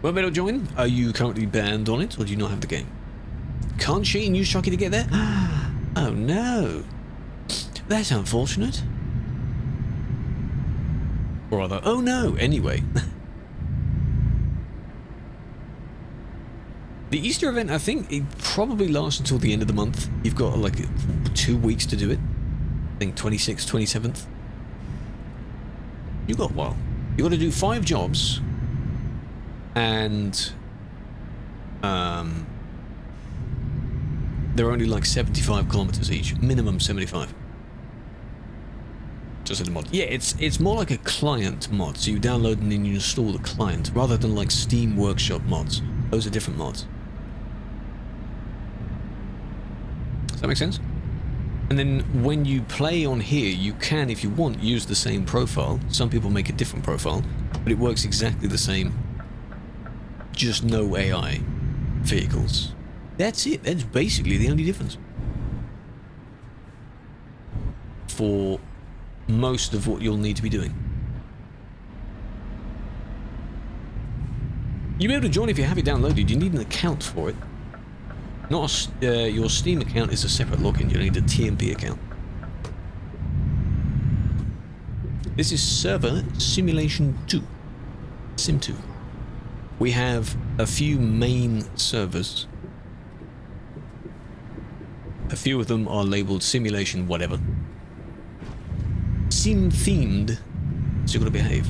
Won't be able to join? Are you currently banned on it, or do you not have the game? Can't cheat and use Chucky to get there? Oh no. That's unfortunate. Or rather, oh no, anyway. The Easter event, I think it probably lasts until the end of the month. You've got like 2 weeks to do it. I think 26th, 27th. You got a while. You got to do 5 jobs, and they're only like 75 kilometers each, minimum 75. Just in the mod. Yeah, it's more like a client mod. So you download and then you install the client, rather than like Steam Workshop mods. Those are different mods. Does that make sense? And then when you play on here, you can, if you want, use the same profile. Some people make a different profile, but it works exactly the same. Just no AI vehicles. That's it. That's basically the only difference. For most of what you'll need to be doing. You'll be able to join if you have it downloaded. You need an account for it. Not your Steam account is a separate login. You need a TMP account. This is Server Simulation 2. Sim 2. We have a few main servers. A few of them are labeled Simulation whatever. Sim themed, so you've got to behave.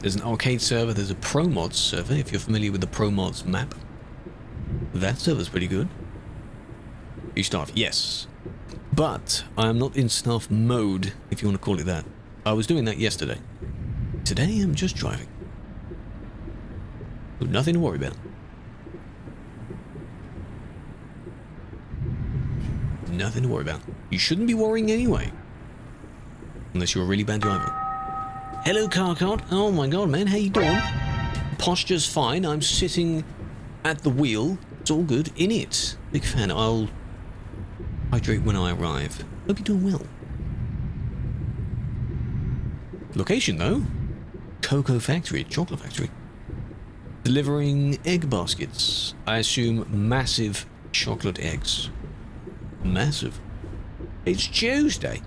There's an arcade server, there's a Pro Mods server, if you're familiar with the Pro Mods map. That server's pretty good. You staff, yes. But I am not in staff mode, if you want to call it that. I was doing that yesterday. Today I'm just driving. Nothing to worry about. Nothing to worry about. You shouldn't be worrying anyway. Unless you're a really bad driver. Hello, Carcart. Oh my god, man. How you doing? Posture's fine. I'm sitting at the wheel. It's all good. In it. Big fan. I'll hydrate when I arrive. Hope you're doing well. Location, though? Cocoa Factory. Chocolate Factory. Delivering egg baskets. I assume massive chocolate eggs. Massive. It's Tuesday.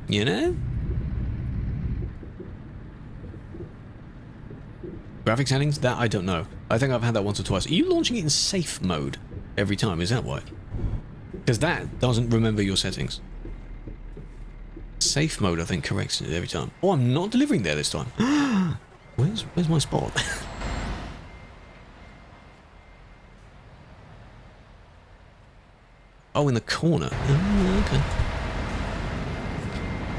You know? Graphic settings? That I don't know. I think I've had that once or twice. Are you launching it in safe mode every time? Is that why? Because that doesn't remember your settings. Safe mode, I think, corrects it every time. Oh, I'm not delivering there this time. Where's my spot? Oh, in the corner. Oh, okay.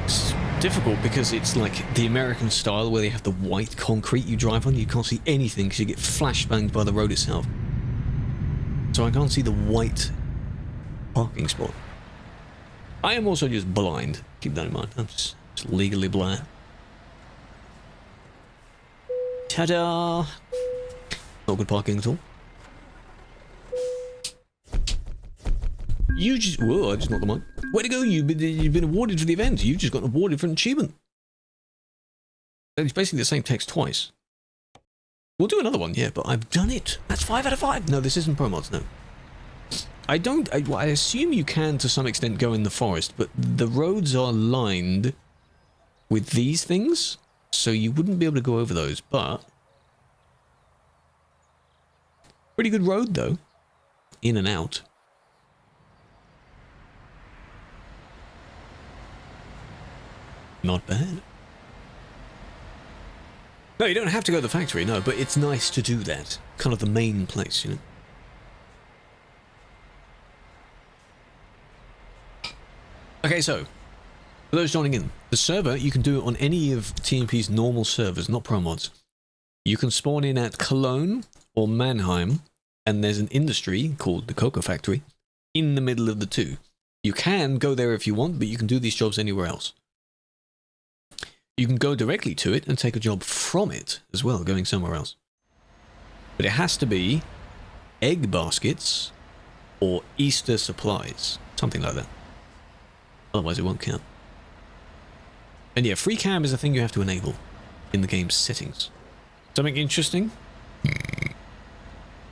It's difficult because it's like the American style where they have the white concrete you drive on. You can't see anything because you get flashbanged by the road itself. So I can't see the white parking spot. I am also just blind. Keep that in mind. I'm just legally blind. Ta-da! Not good parking at all. You just... Whoa, I just knocked the mic. Way to go, you've been awarded for the event. You've just got awarded for an achievement. It's basically the same text twice. We'll do another one, yeah, but I've done it. That's 5 out of 5. No, this isn't Pro Mods, no. I assume you can, to some extent, go in the forest, but the roads are lined with these things, so you wouldn't be able to go over those, but... Pretty good road, though. In and out. Not bad. No, you don't have to go to the factory, no, but it's nice to do that. Kind of the main place, you know? Okay, so, for those joining in, the server, you can do it on any of TMP's normal servers, not Pro Mods. You can spawn in at Cologne or Mannheim, and there's an industry called the Cocoa Factory in the middle of the two. You can go there if you want, but you can do these jobs anywhere else. You can go directly to it and take a job from it as well, going somewhere else. But it has to be egg baskets or Easter supplies, something like that. Otherwise it won't count. And yeah, free cam is a thing you have to enable in the game's settings. Something interesting?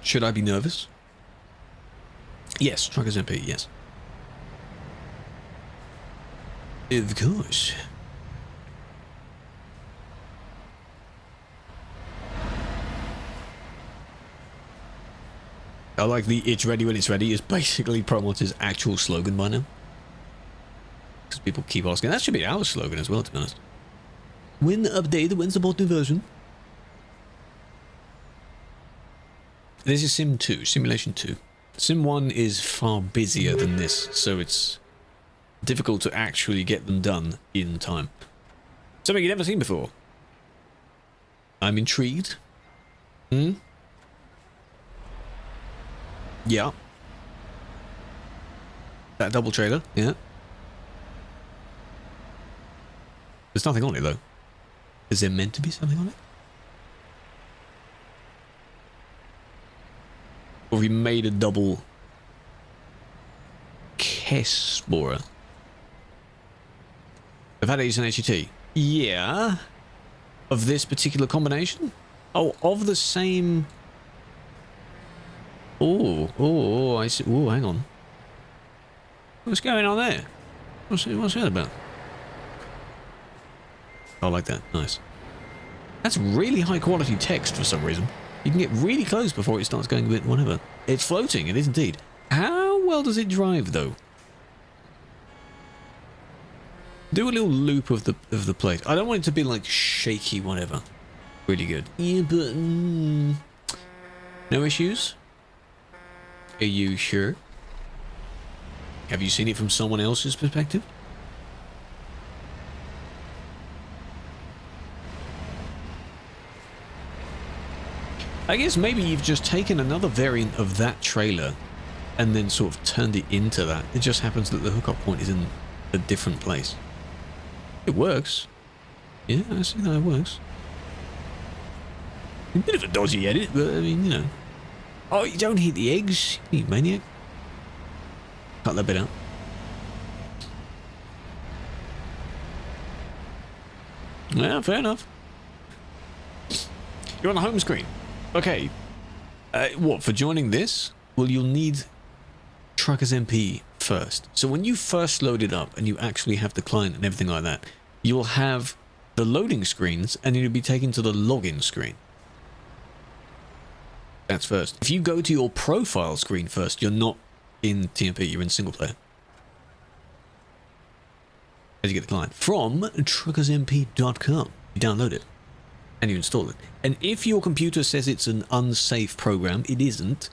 Should I be nervous? Yes, TruckersMP, yes. Of course. I like the "it's ready when it's ready" is basically Pro Mods' actual slogan by now. Because people keep asking. That should be our slogan as well, to be honest. When update, when support new version. This is Sim 2, Simulation 2. Sim 1 is far busier than this, so it's difficult to actually get them done in time. Something you've never seen before. I'm intrigued. Hmm? Yeah. That double trailer, yeah. There's nothing on it, though. Is there meant to be something on it? Or have you made a double Kessborer? I've had it used an HET. Yeah. Of this particular combination? Oh, of the same... Oh, I see. Oh, hang on. What's going on there? What's that about? I like that. Nice. That's really high quality text for some reason. You can get really close before it starts going a bit whatever. It's floating, it is indeed. How well does it drive, though? Do a little loop of the plate. I don't want it to be like shaky whatever. Really good. Yeah, but no issues? Are you sure? Have you seen it from someone else's perspective? I guess maybe you've just taken another variant of that trailer and then sort of turned it into that. It just happens that the hookup point is in a different place. It works. Yeah, I see that it works. A bit of a dodgy edit, but I mean, you know. Oh, you don't eat the eggs, you maniac. Cut that bit out. Yeah, fair enough. You're on the home screen. Okay. What, for joining this? Well, you'll need TruckersMP first. So when you first load it up and you actually have the client and everything like that, you'll have the loading screens and you'll be taken to the login screen. That's first. If you go to your profile screen first, you're not in TMP, you're in single player. As you get the client from TruckersMP.com, you download it and you install it. And if your computer says it's an unsafe program, it isn't,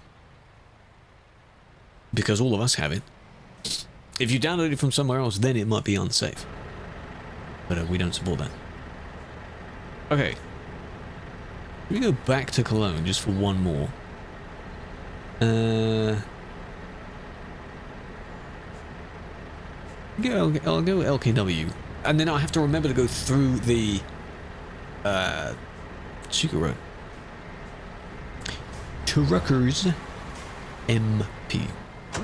because all of us have it. If you download it from somewhere else, then it might be unsafe. But we don't support that. Okay. Let me go back to Cologne just for one more. I'll go LKW. And then I have to remember to go through the secret road. Truckers MP.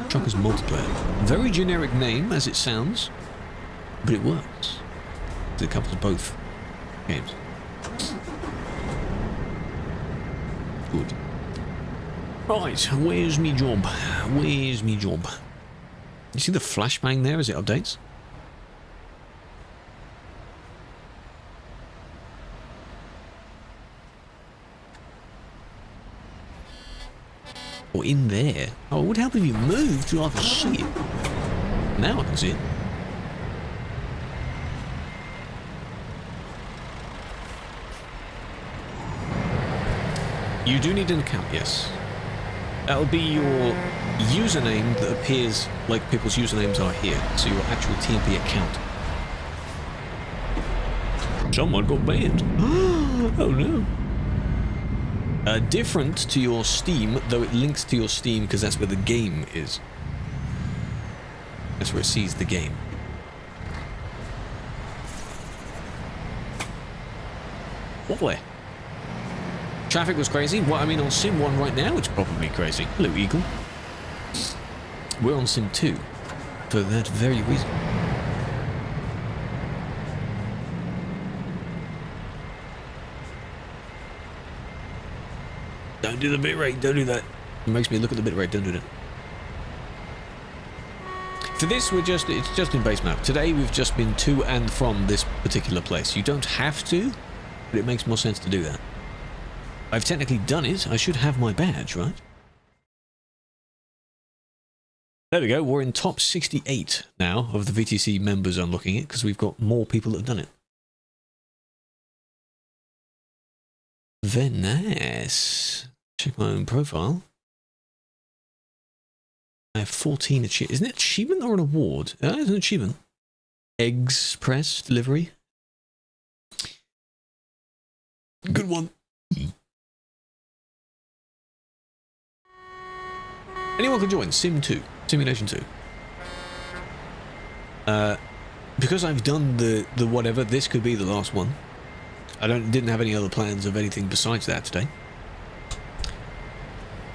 Truckers Multiplayer. Very generic name as it sounds, but it works. It covers both games. Good. Right, where's me job? Where's me job? You see the flashbang there as it updates? Or in there? Oh, it would help if you moved so I could see it. Now I can see it. You do need an account, yes. That'll be your username that appears like people's usernames are here. So your actual TMP account. Someone got banned. Oh no. Different to your Steam, though it links to your Steam because that's where the game is. That's where it sees the game. Lovely. Traffic was crazy. Well, I mean, on Sim 1 right now, it's probably crazy. Hello, Eagle. We're on Sim 2 for that very reason. Don't do the bitrate, don't do that. It makes me look at the bitrate, don't do that. For this, it's just in base map. Today, we've just been to and from this particular place. You don't have to, but it makes more sense to do that. I've technically done it. I should have my badge, right? There we go. We're in top 68 now of the VTC members unlocking it because we've got more people that have done it. Very nice. Check my own profile. I have 14 achievements. Isn't it achievement or an award? It's an achievement. Express delivery. Good one. Anyone can join Sim 2, Simulation 2. Because I've done the whatever, this could be the last one. I didn't have any other plans of anything besides that today.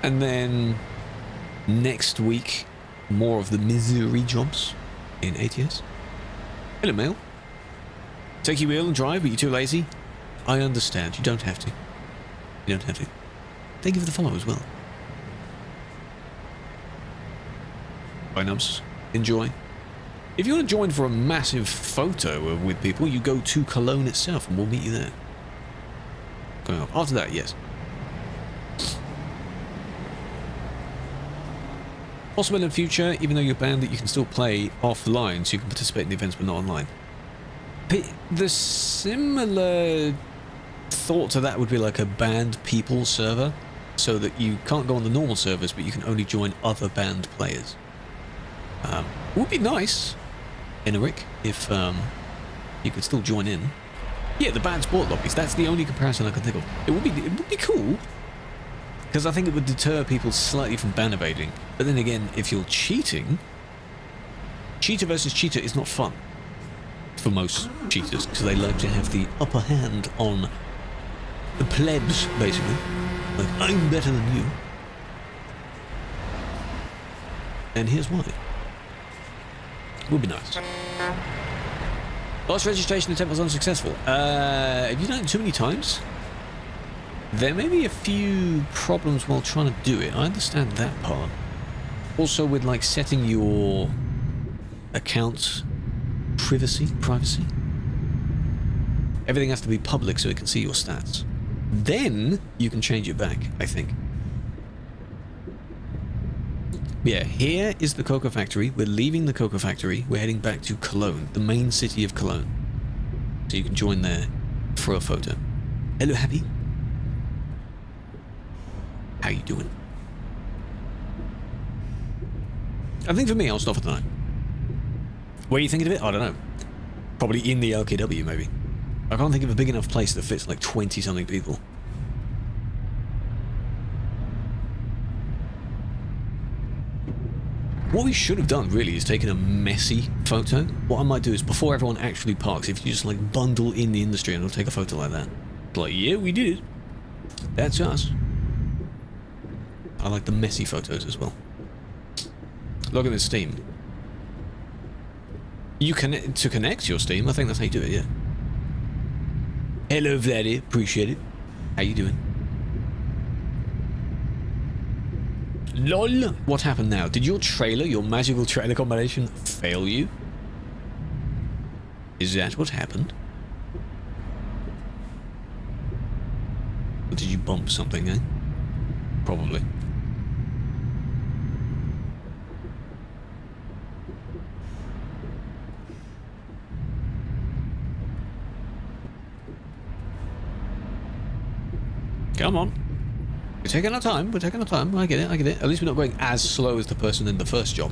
And then next week, more of the Missouri jobs in ATS. Hello, Mail. Take your wheel and drive, but you're too lazy. I understand. You don't have to. You don't have to. Thank you for the follow as well. Bye, Nubs. Enjoy. If you want to join for a massive photo with people, you go to Cologne itself and we'll meet you there. Going up. After that, yes. Possible in future, even though you're banned, that you can still play offline so you can participate in the events but not online. The similar thought to that would be like a banned people server, so that you can't go on the normal servers, but you can only join other banned players. It would be nice, Enric, if you could still join in. Yeah, the banned sport lobbies. That's the only comparison I can think of. It would be cool, because I think it would deter people slightly from ban evading. But then again, if you're cheating, cheater versus cheater is not fun for most cheaters, because they like to have the upper hand on the plebs, basically. Like, I'm better than you. And here's why. Would be nice. Last registration attempt was unsuccessful. Have you done it too many times? There may be a few problems while trying to do it. I understand that part. Also with like setting your account privacy. Everything has to be public so it can see your stats. Then you can change it back, I think. Yeah, here is the cocoa factory. We're leaving the cocoa factory. We're heading back to Cologne, the main city of Cologne. So you can join there for a photo. Hello, Happy. How you doing? I think for me, I'll stop for tonight. What are you thinking of it? I don't know. Probably in the LKW, maybe. I can't think of a big enough place that fits like 20-something people. What we should have done, really, is taken a messy photo. What I might do is, before everyone actually parks, if you just, like, bundle in the industry and I'll take a photo like that. Like, yeah, we did it. That's us. I like the messy photos as well. Look at this Steam. You can, to connect your Steam, I think that's how you do it, yeah. Hello, Vladdy. Appreciate it. How you doing? LOL! What happened now? Did your trailer, your magical trailer combination, fail you? Is that what happened? Or did you bump something, eh? Probably. Come on. We're taking our time. We're taking our time. I get it. I get it. At least we're not going as slow as the person in the first job.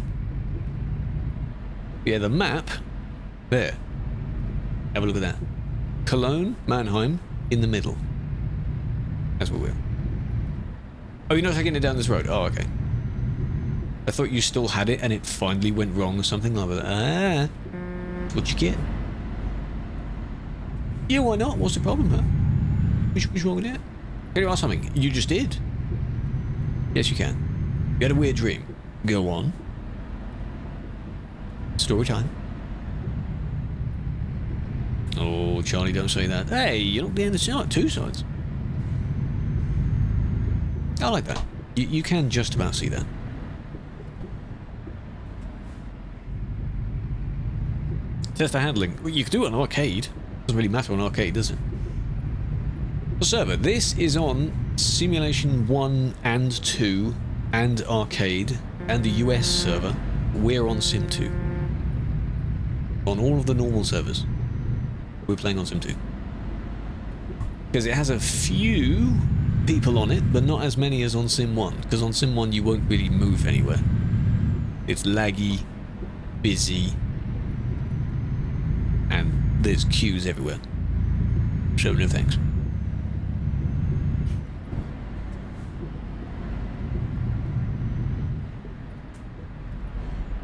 Yeah, the map. There. Have a look at that. Cologne, Mannheim, in the middle. That's what we're. Oh, you're not taking it down this road? Oh, okay. I thought you still had it and it finally went wrong or something like that. Ah. What'd you get? Yeah, why not? What's the problem, huh? What's wrong with that? Can you ask something? You just did. Yes, you can. You had a weird dream. Go on. Story time. Oh, Charlie, don't say that. Hey, you're not behind the side. Two sides. I like that. You can just about see that. Test the handling. Well, you could do it on arcade. Doesn't really matter on arcade, does it? The server. This is on Simulation 1 and 2 and Arcade and the US server. We're on Sim 2. On all of the normal servers, we're playing on Sim 2. Because it has a few people on it, but not as many as on Sim 1. Because on Sim 1 you won't really move anywhere. It's laggy, busy, and there's queues everywhere. So no thanks.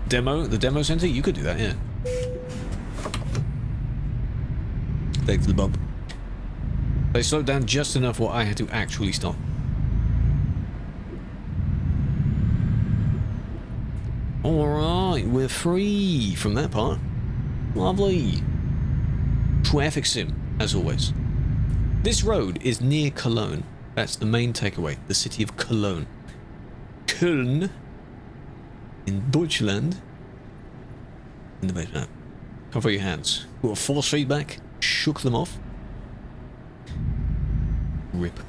The demo center? You could do that, yeah. Thanks for the bump. They slowed down just enough what I had to actually stop. Alright, we're free from that part. Lovely. Traffic sim, as always. This road is near Cologne. That's the main takeaway. The city of Cologne. Köln. In Deutschland. In the base map. Cover your hands. Got force feedback. Shook them off. Rip.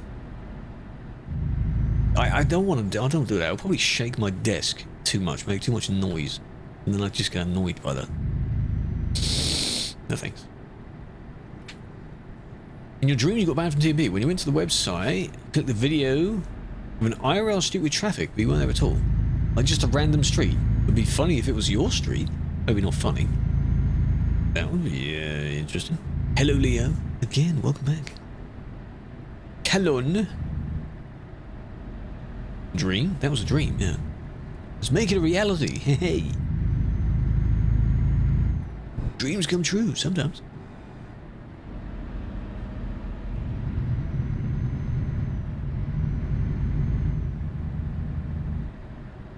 I don't want to. I don't do that. I'll probably shake my desk too much, make too much noise, and then I just get annoyed by that. No thanks. In your dream, you got banned from TMP. When you went to the website, you clicked the video of an IRL street with traffic, but you weren't there at all. Like just a random street. It would be funny if it was your street. Maybe not funny. That would be interesting. Hello, Leo. Again, welcome back. Calon. Dream? That was a dream, yeah. Let's make it a reality. Hey. Dreams come true sometimes.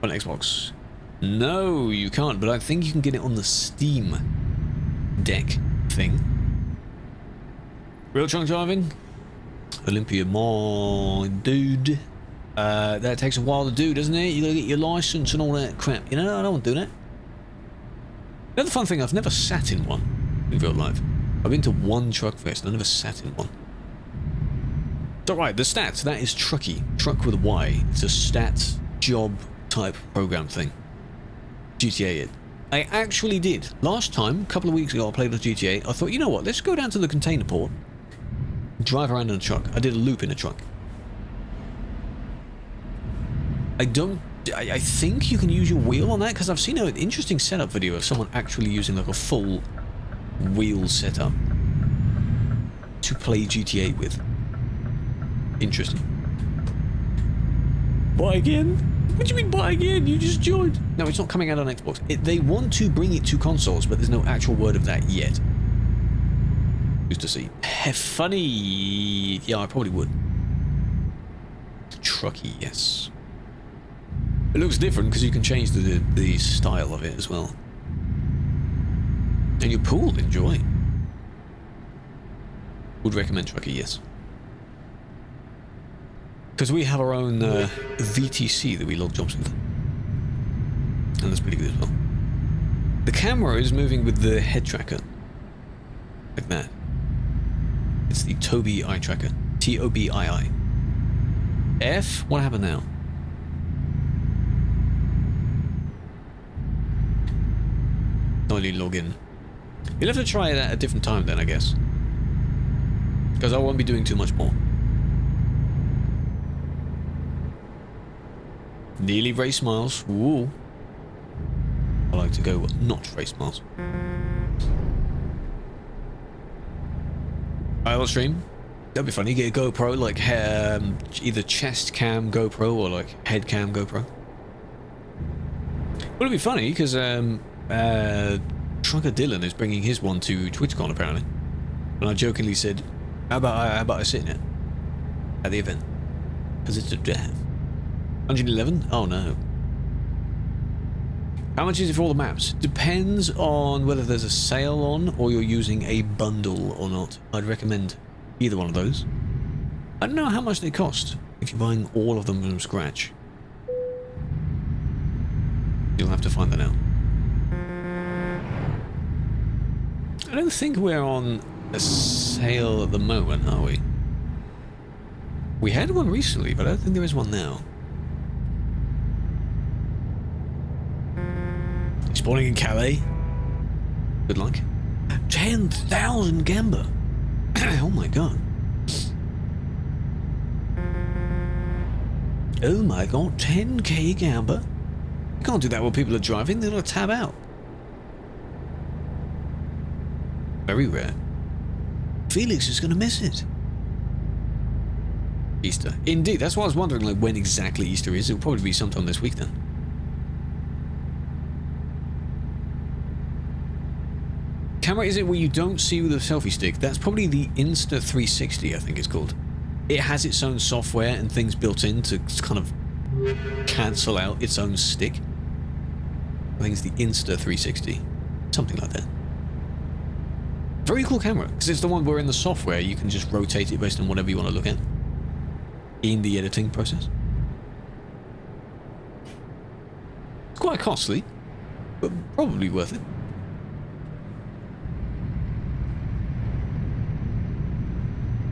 On Xbox. No, you can't, but I think you can get it on the Steam Deck thing. Real trunk driving? Olympia, my dude. That takes a while to do, doesn't it? You gotta get your license and all that crap. You know, I don't want to do that. Another fun thing, I've never sat in one in real life. I've been to one truck fest, and I never sat in one. So right, the stats, that is Trucky. Truck with a Y. It's a stats job type program thing. GTA it. I actually did. Last time, a couple of weeks ago, I played with GTA. I thought, you know what, let's go down to the container port. Drive around in a truck. I did a loop in a truck. I think you can use your wheel on that, because I've seen an interesting setup video of someone actually using like a full wheel setup to play GTA with. Interesting. Buy again? What do you mean buy again? You just joined. No, it's not coming out on Xbox. They want to bring it to consoles, but there's no actual word of that yet. Who's to see? Funny. Yeah, I probably would. Trucky, yes. It looks different because you can change the style of it as well. And your pool, enjoy. Would recommend Trucky, yes. Because we have our own VTC that we log jobs with. And that's pretty good as well. The camera is moving with the head tracker. Like that. It's the Tobii eye tracker. Tobii. F? What happened now? Only log in. You'll have to try it at a different time then, I guess. Because I won't be doing too much more. Nearly race miles. Ooh. I like to go not race miles. I'll stream. That'd be funny. Get a GoPro, like either chest cam GoPro or like head cam GoPro. Well, it'd be funny because Trucker Dylan is bringing his one to TwitchCon apparently, and I jokingly said, "How about I sit in it at the event because it's a death." 111? Oh no. How much is it for all the maps? Depends on whether there's a sale on or you're using a bundle or not. I'd recommend either one of those. I don't know how much they cost if you're buying all of them from scratch. You'll have to find that out. I don't think we're on a sale at the moment, are we? We had one recently, but I don't think there is one now. Spawning in Calais. Good luck. 10,000 Gamba. Oh my god. Oh my god, 10k Gamba. You can't do that while people are driving, they're gonna tab out. Very rare. Felix is gonna miss it. Easter. Indeed, that's why I was wondering like when exactly Easter is. It'll probably be sometime this week then. Camera, is it where you don't see with a selfie stick? That's probably the Insta360, I think it's called. It has its own software and things built in to kind of cancel out its own stick. I think it's the Insta360. Something like that. Very cool camera, because it's the one where in the software you can just rotate it based on whatever you want to look at in the editing process. It's quite costly, but probably worth it.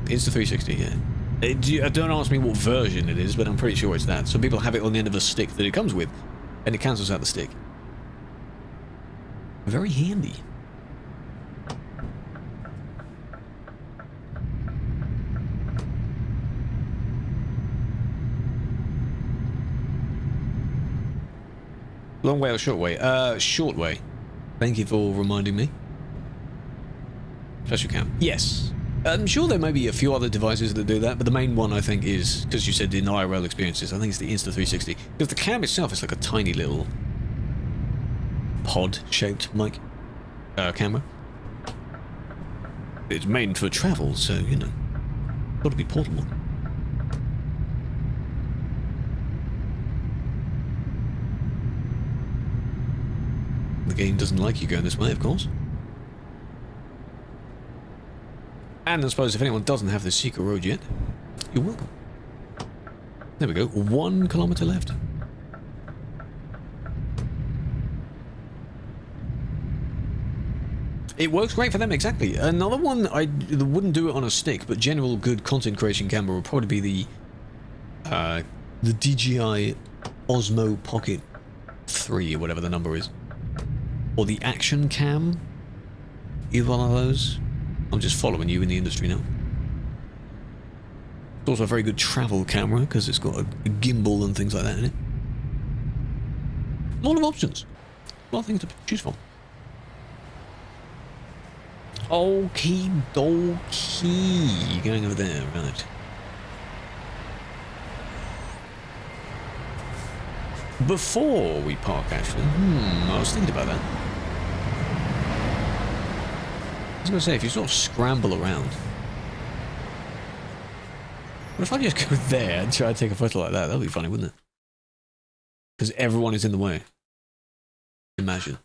Insta360, yeah. Don't ask me what version it is, but I'm pretty sure it's that. Some people have it on the end of a stick that it comes with, and it cancels out the stick. Very handy. Long way or short way? Short way. Thank you for reminding me. Special cam. Yes. I'm sure there may be a few other devices that do that, but the main one I think is, because you said in IRL experiences, I think it's the Insta360. Because the cam itself is like a tiny little pod-shaped mic camera. It's made for travel, so, you know, got to be portable. The game doesn't like you going this way, of course. And I suppose if anyone doesn't have the secret road yet, you're welcome. There we go, 1 kilometer left. It works great for them, exactly. Another one, I wouldn't do it on a stick, but general good content creation camera would probably be the DJI Osmo Pocket 3, or whatever the number is. Or the Action Cam. Either one of those. I'm just following you in the industry now. It's also a very good travel camera, because it's got a gimbal and things like that in it. A lot of options. A lot of things to choose from. Okie dokie. Going over there, right. Before we park, actually. I was thinking about that. I was going to say, if you sort of scramble around. What if I just go there and try to take a photo like that? That would be funny, wouldn't it? Because everyone is in the way. Imagine.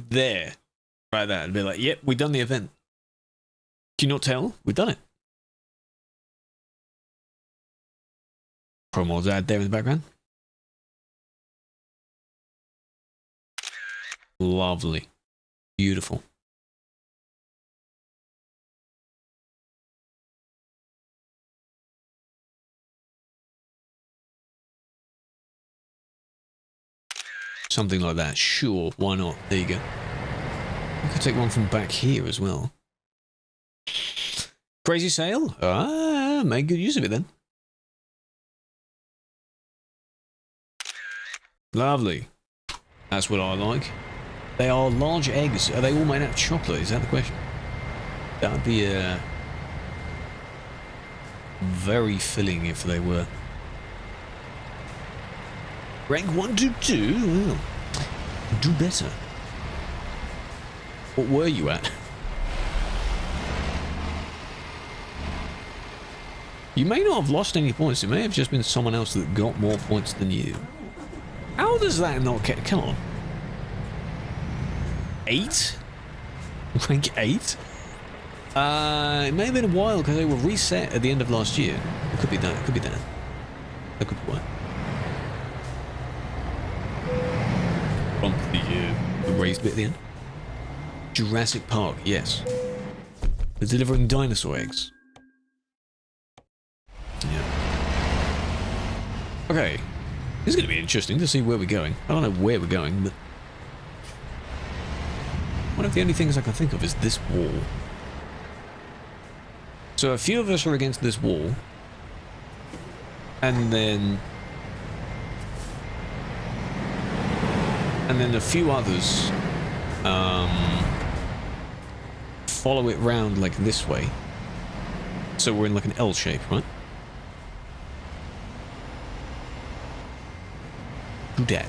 There. Right there. And be like, yep, we've done the event. Can you not tell? We've done it. Promos ad there in the background. Lovely. Beautiful. Something like that. Sure, why not? There you go. I could take one from back here as well. Crazy sale? Ah, make good use of it then. Lovely. That's what I like. They are large eggs. Are they all made out of chocolate? Is that the question? That would be very filling if they were. Rank 1 to 2? Well, do better. What were you at? You may not have lost any points. It may have just been someone else that got more points than you. How does that not get... Come on. 8? Rank 8? It may have been a while because they were reset at the end of last year. It could be that. It could be that. That could be why. Bump the raised bit at the end. Jurassic Park, yes. They're delivering dinosaur eggs. Yeah. Okay. This is going to be interesting to see where we're going. I don't know where we're going, but... one of the only things I can think of is this wall. So a few of us are against this wall. And then a few others follow it round like this way. So we're in like an L shape, right? Do that.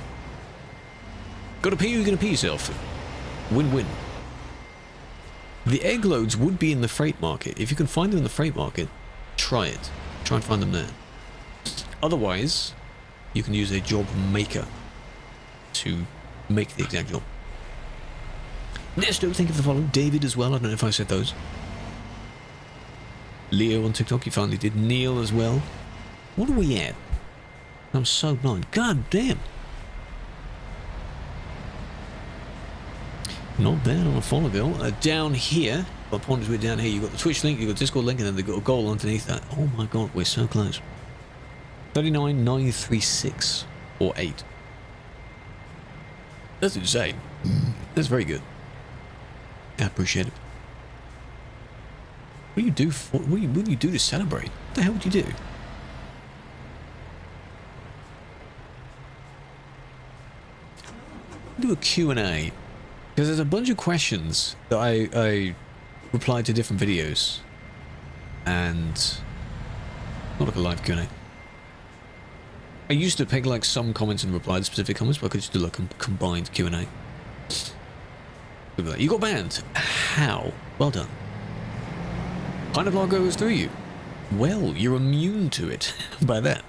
Gotta pee, you're gonna pee yourself. Win-win. The egg loads would be in the freight market. If you can find them in the freight market, try it. Try and find them there. Otherwise, you can use a job maker to make the exact job. Nesto, thank you for the follow. David as well. I don't know if I said those. Leo on TikTok, you finally did. Neil as well. What are we at? I'm so blind. God damn. Not bad on a follow bill. Down here, my point is we're down here. You've got the Twitch link, you've got Discord link, and then they've got a goal underneath that. Oh my god, we're so close. 39,936 or 8. That's insane. That's very good. I appreciate it. What do you do for, what do you do to celebrate? What the hell would you do? do a Q&A. Because there's a bunch of questions that I replied to different videos. And... not like a live Q&A. I used to pick like some comments and reply to specific comments, but I could just do like a combined Q&A. You got banned. How? Well done. Kind of logo goes through you. Well, you're immune to it by that.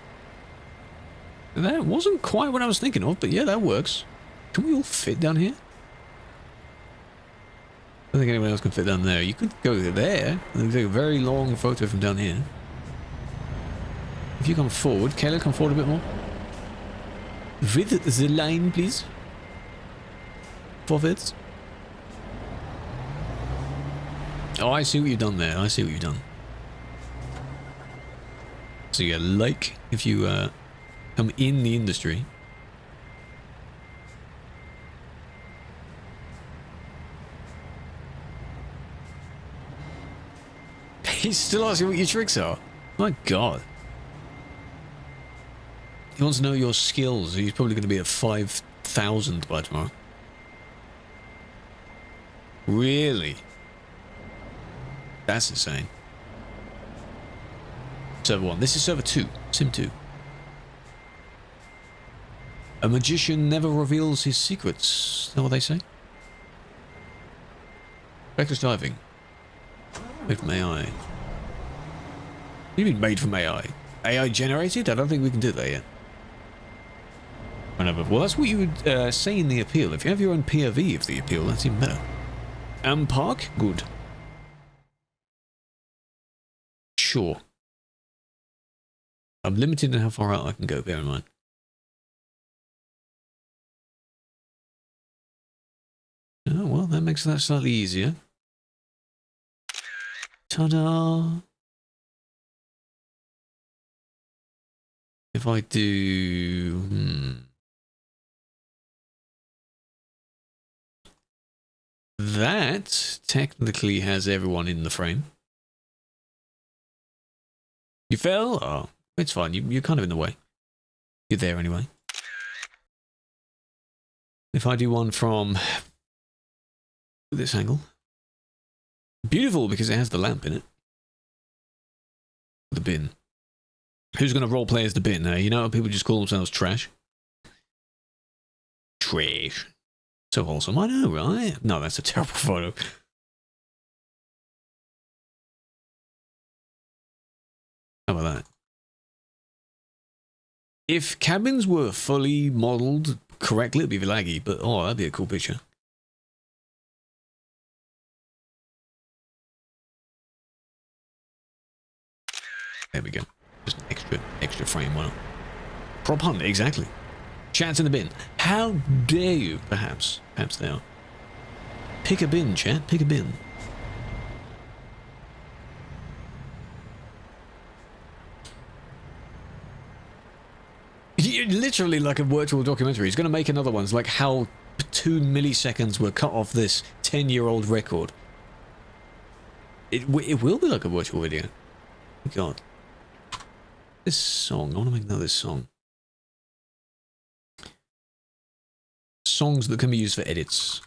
That wasn't quite what I was thinking of, but yeah, that works. Can we all fit down here? I don't think anyone else can fit down there. You could go there and take a very long photo from down here. If you come forward, Kayla, come forward a bit more. With the line, please. Forwards. Oh, I see what you've done there. I see what you've done. So you get a like if you come in the industry. He's still asking what your tricks are. My God. He wants to know your skills. He's probably going to be at 5,000 by tomorrow. Really? That's insane. Server 1. This is server 2. Sim 2. A magician never reveals his secrets. Is that what they say? Reckless diving. Made from AI. What do you mean made from AI? AI generated? I don't think we can do that yet. Well, that's what you would say in the appeal. If you have your own POV of the appeal, that's even better. Park? Good. Sure. I'm limited in how far out I can go, bear in mind. Oh, well, that makes that slightly easier. Ta-da! If I do... That technically has everyone in the frame. You fell? Oh, it's fine. You're kind of in the way. You're there anyway. If I do one from this angle. Beautiful because it has the lamp in it. The bin. Who's going to roleplay as the bin? You know, people just call themselves trash. Trash. So wholesome. I know, right? No, that's a terrible photo. How about that? If cabins were fully modeled correctly, it'd be laggy, but oh, that'd be a cool picture. There we go. Just an extra frame, why not? Prop hunt, exactly. Chat's in the bin. How dare you, perhaps. Perhaps they are. Pick a bin, chat. Pick a bin. Literally like a virtual documentary. He's going to make another one. It's like how 2 milliseconds were cut off this 10-year-old record. It will be like a virtual video. God. This song. I want to make another song. Songs that can be used for edits.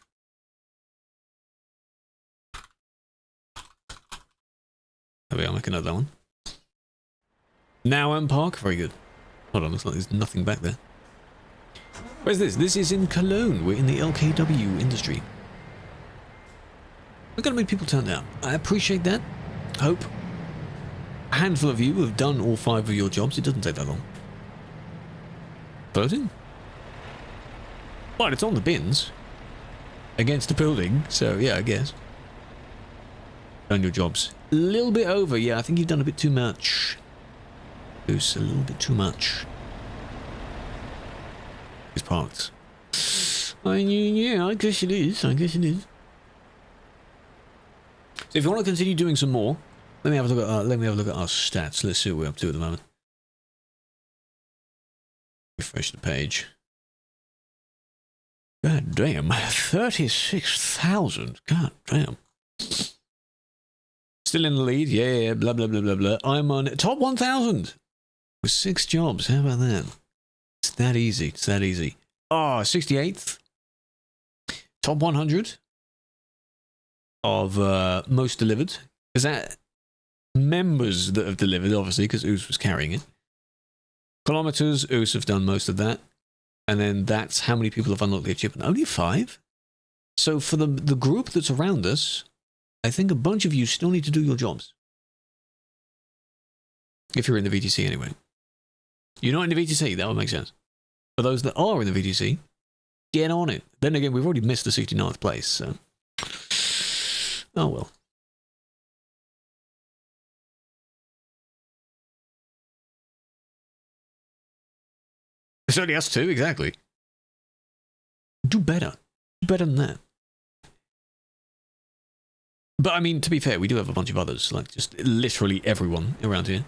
There we are, make another one. Now Park, very good. Hold on, looks like there's nothing back there. Where's this? This is in Cologne. We're in the LKW industry. We're going to make people turn down. I appreciate that. Hope. A handful of you have done all 5 of your jobs. It doesn't take that long. Floating? But it's on the bins. Against the building, so yeah, I guess. Done your jobs. A little bit over, yeah, I think you've done a bit too much. It's a little bit too much. It's parked. Yeah, I guess it is. I guess it is. So if you want to continue doing some more, let me have a look at our stats. Let's see what we're up to at the moment. Refresh the page. God damn, 36,000. God damn. Still in the lead, yeah, blah, blah, blah, blah, blah. I'm on top 1,000 with 6 jobs. How about that? It's that easy. It's that easy. Oh, 68th. top 100 of most delivered. Is that members that have delivered, obviously, because Oos was carrying it. Kilometers, Oos have done most of that. And then that's how many people have unlocked the achievement. Only 5? So for the group that's around us, I think a bunch of you still need to do your jobs. If you're in the VTC anyway. You're not in the VTC, that would make sense. For those that are in the VTC, get on it. Then again, we've already missed the 69th place, so... Oh well. It's only us two, exactly. Do better. Do better than that. But I mean, to be fair, we do have a bunch of others, like just literally everyone around here.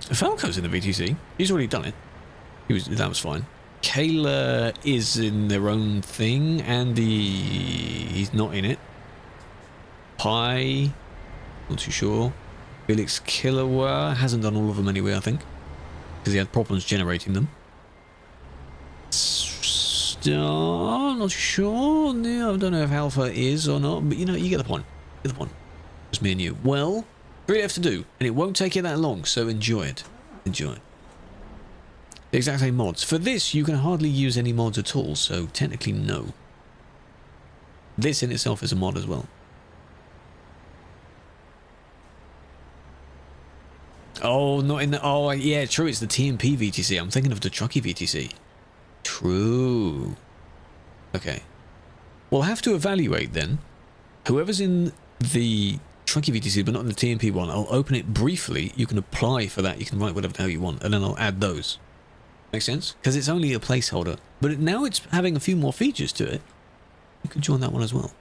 Falco's in the VTC. He's already done it. That was fine. Kayla is in their own thing. He's not in it. Pi, not too sure. Felix Killer hasn't done all of them anyway, I think, because he had problems generating them. I'm not sure. No, I don't know if Alpha is or not, but you know, you get the point. Get the point. Just me and you. Well, 3 left to do, and it won't take you that long, so enjoy it. Enjoy it. The exact same mods. For this, you can hardly use any mods at all, so technically no. This in itself is a mod as well. Oh, not in the... Oh, yeah, true, it's the TMP VTC. I'm thinking of the Trucky VTC. True. Okay. We'll have to evaluate then. Whoever's in the Trucky VTC, but not in the TMP one, I'll open it briefly. You can apply for that. You can write whatever the hell you want, and then I'll add those. Make sense? Because it's only a placeholder. But now it's having a few more features to it. You could join that one as well.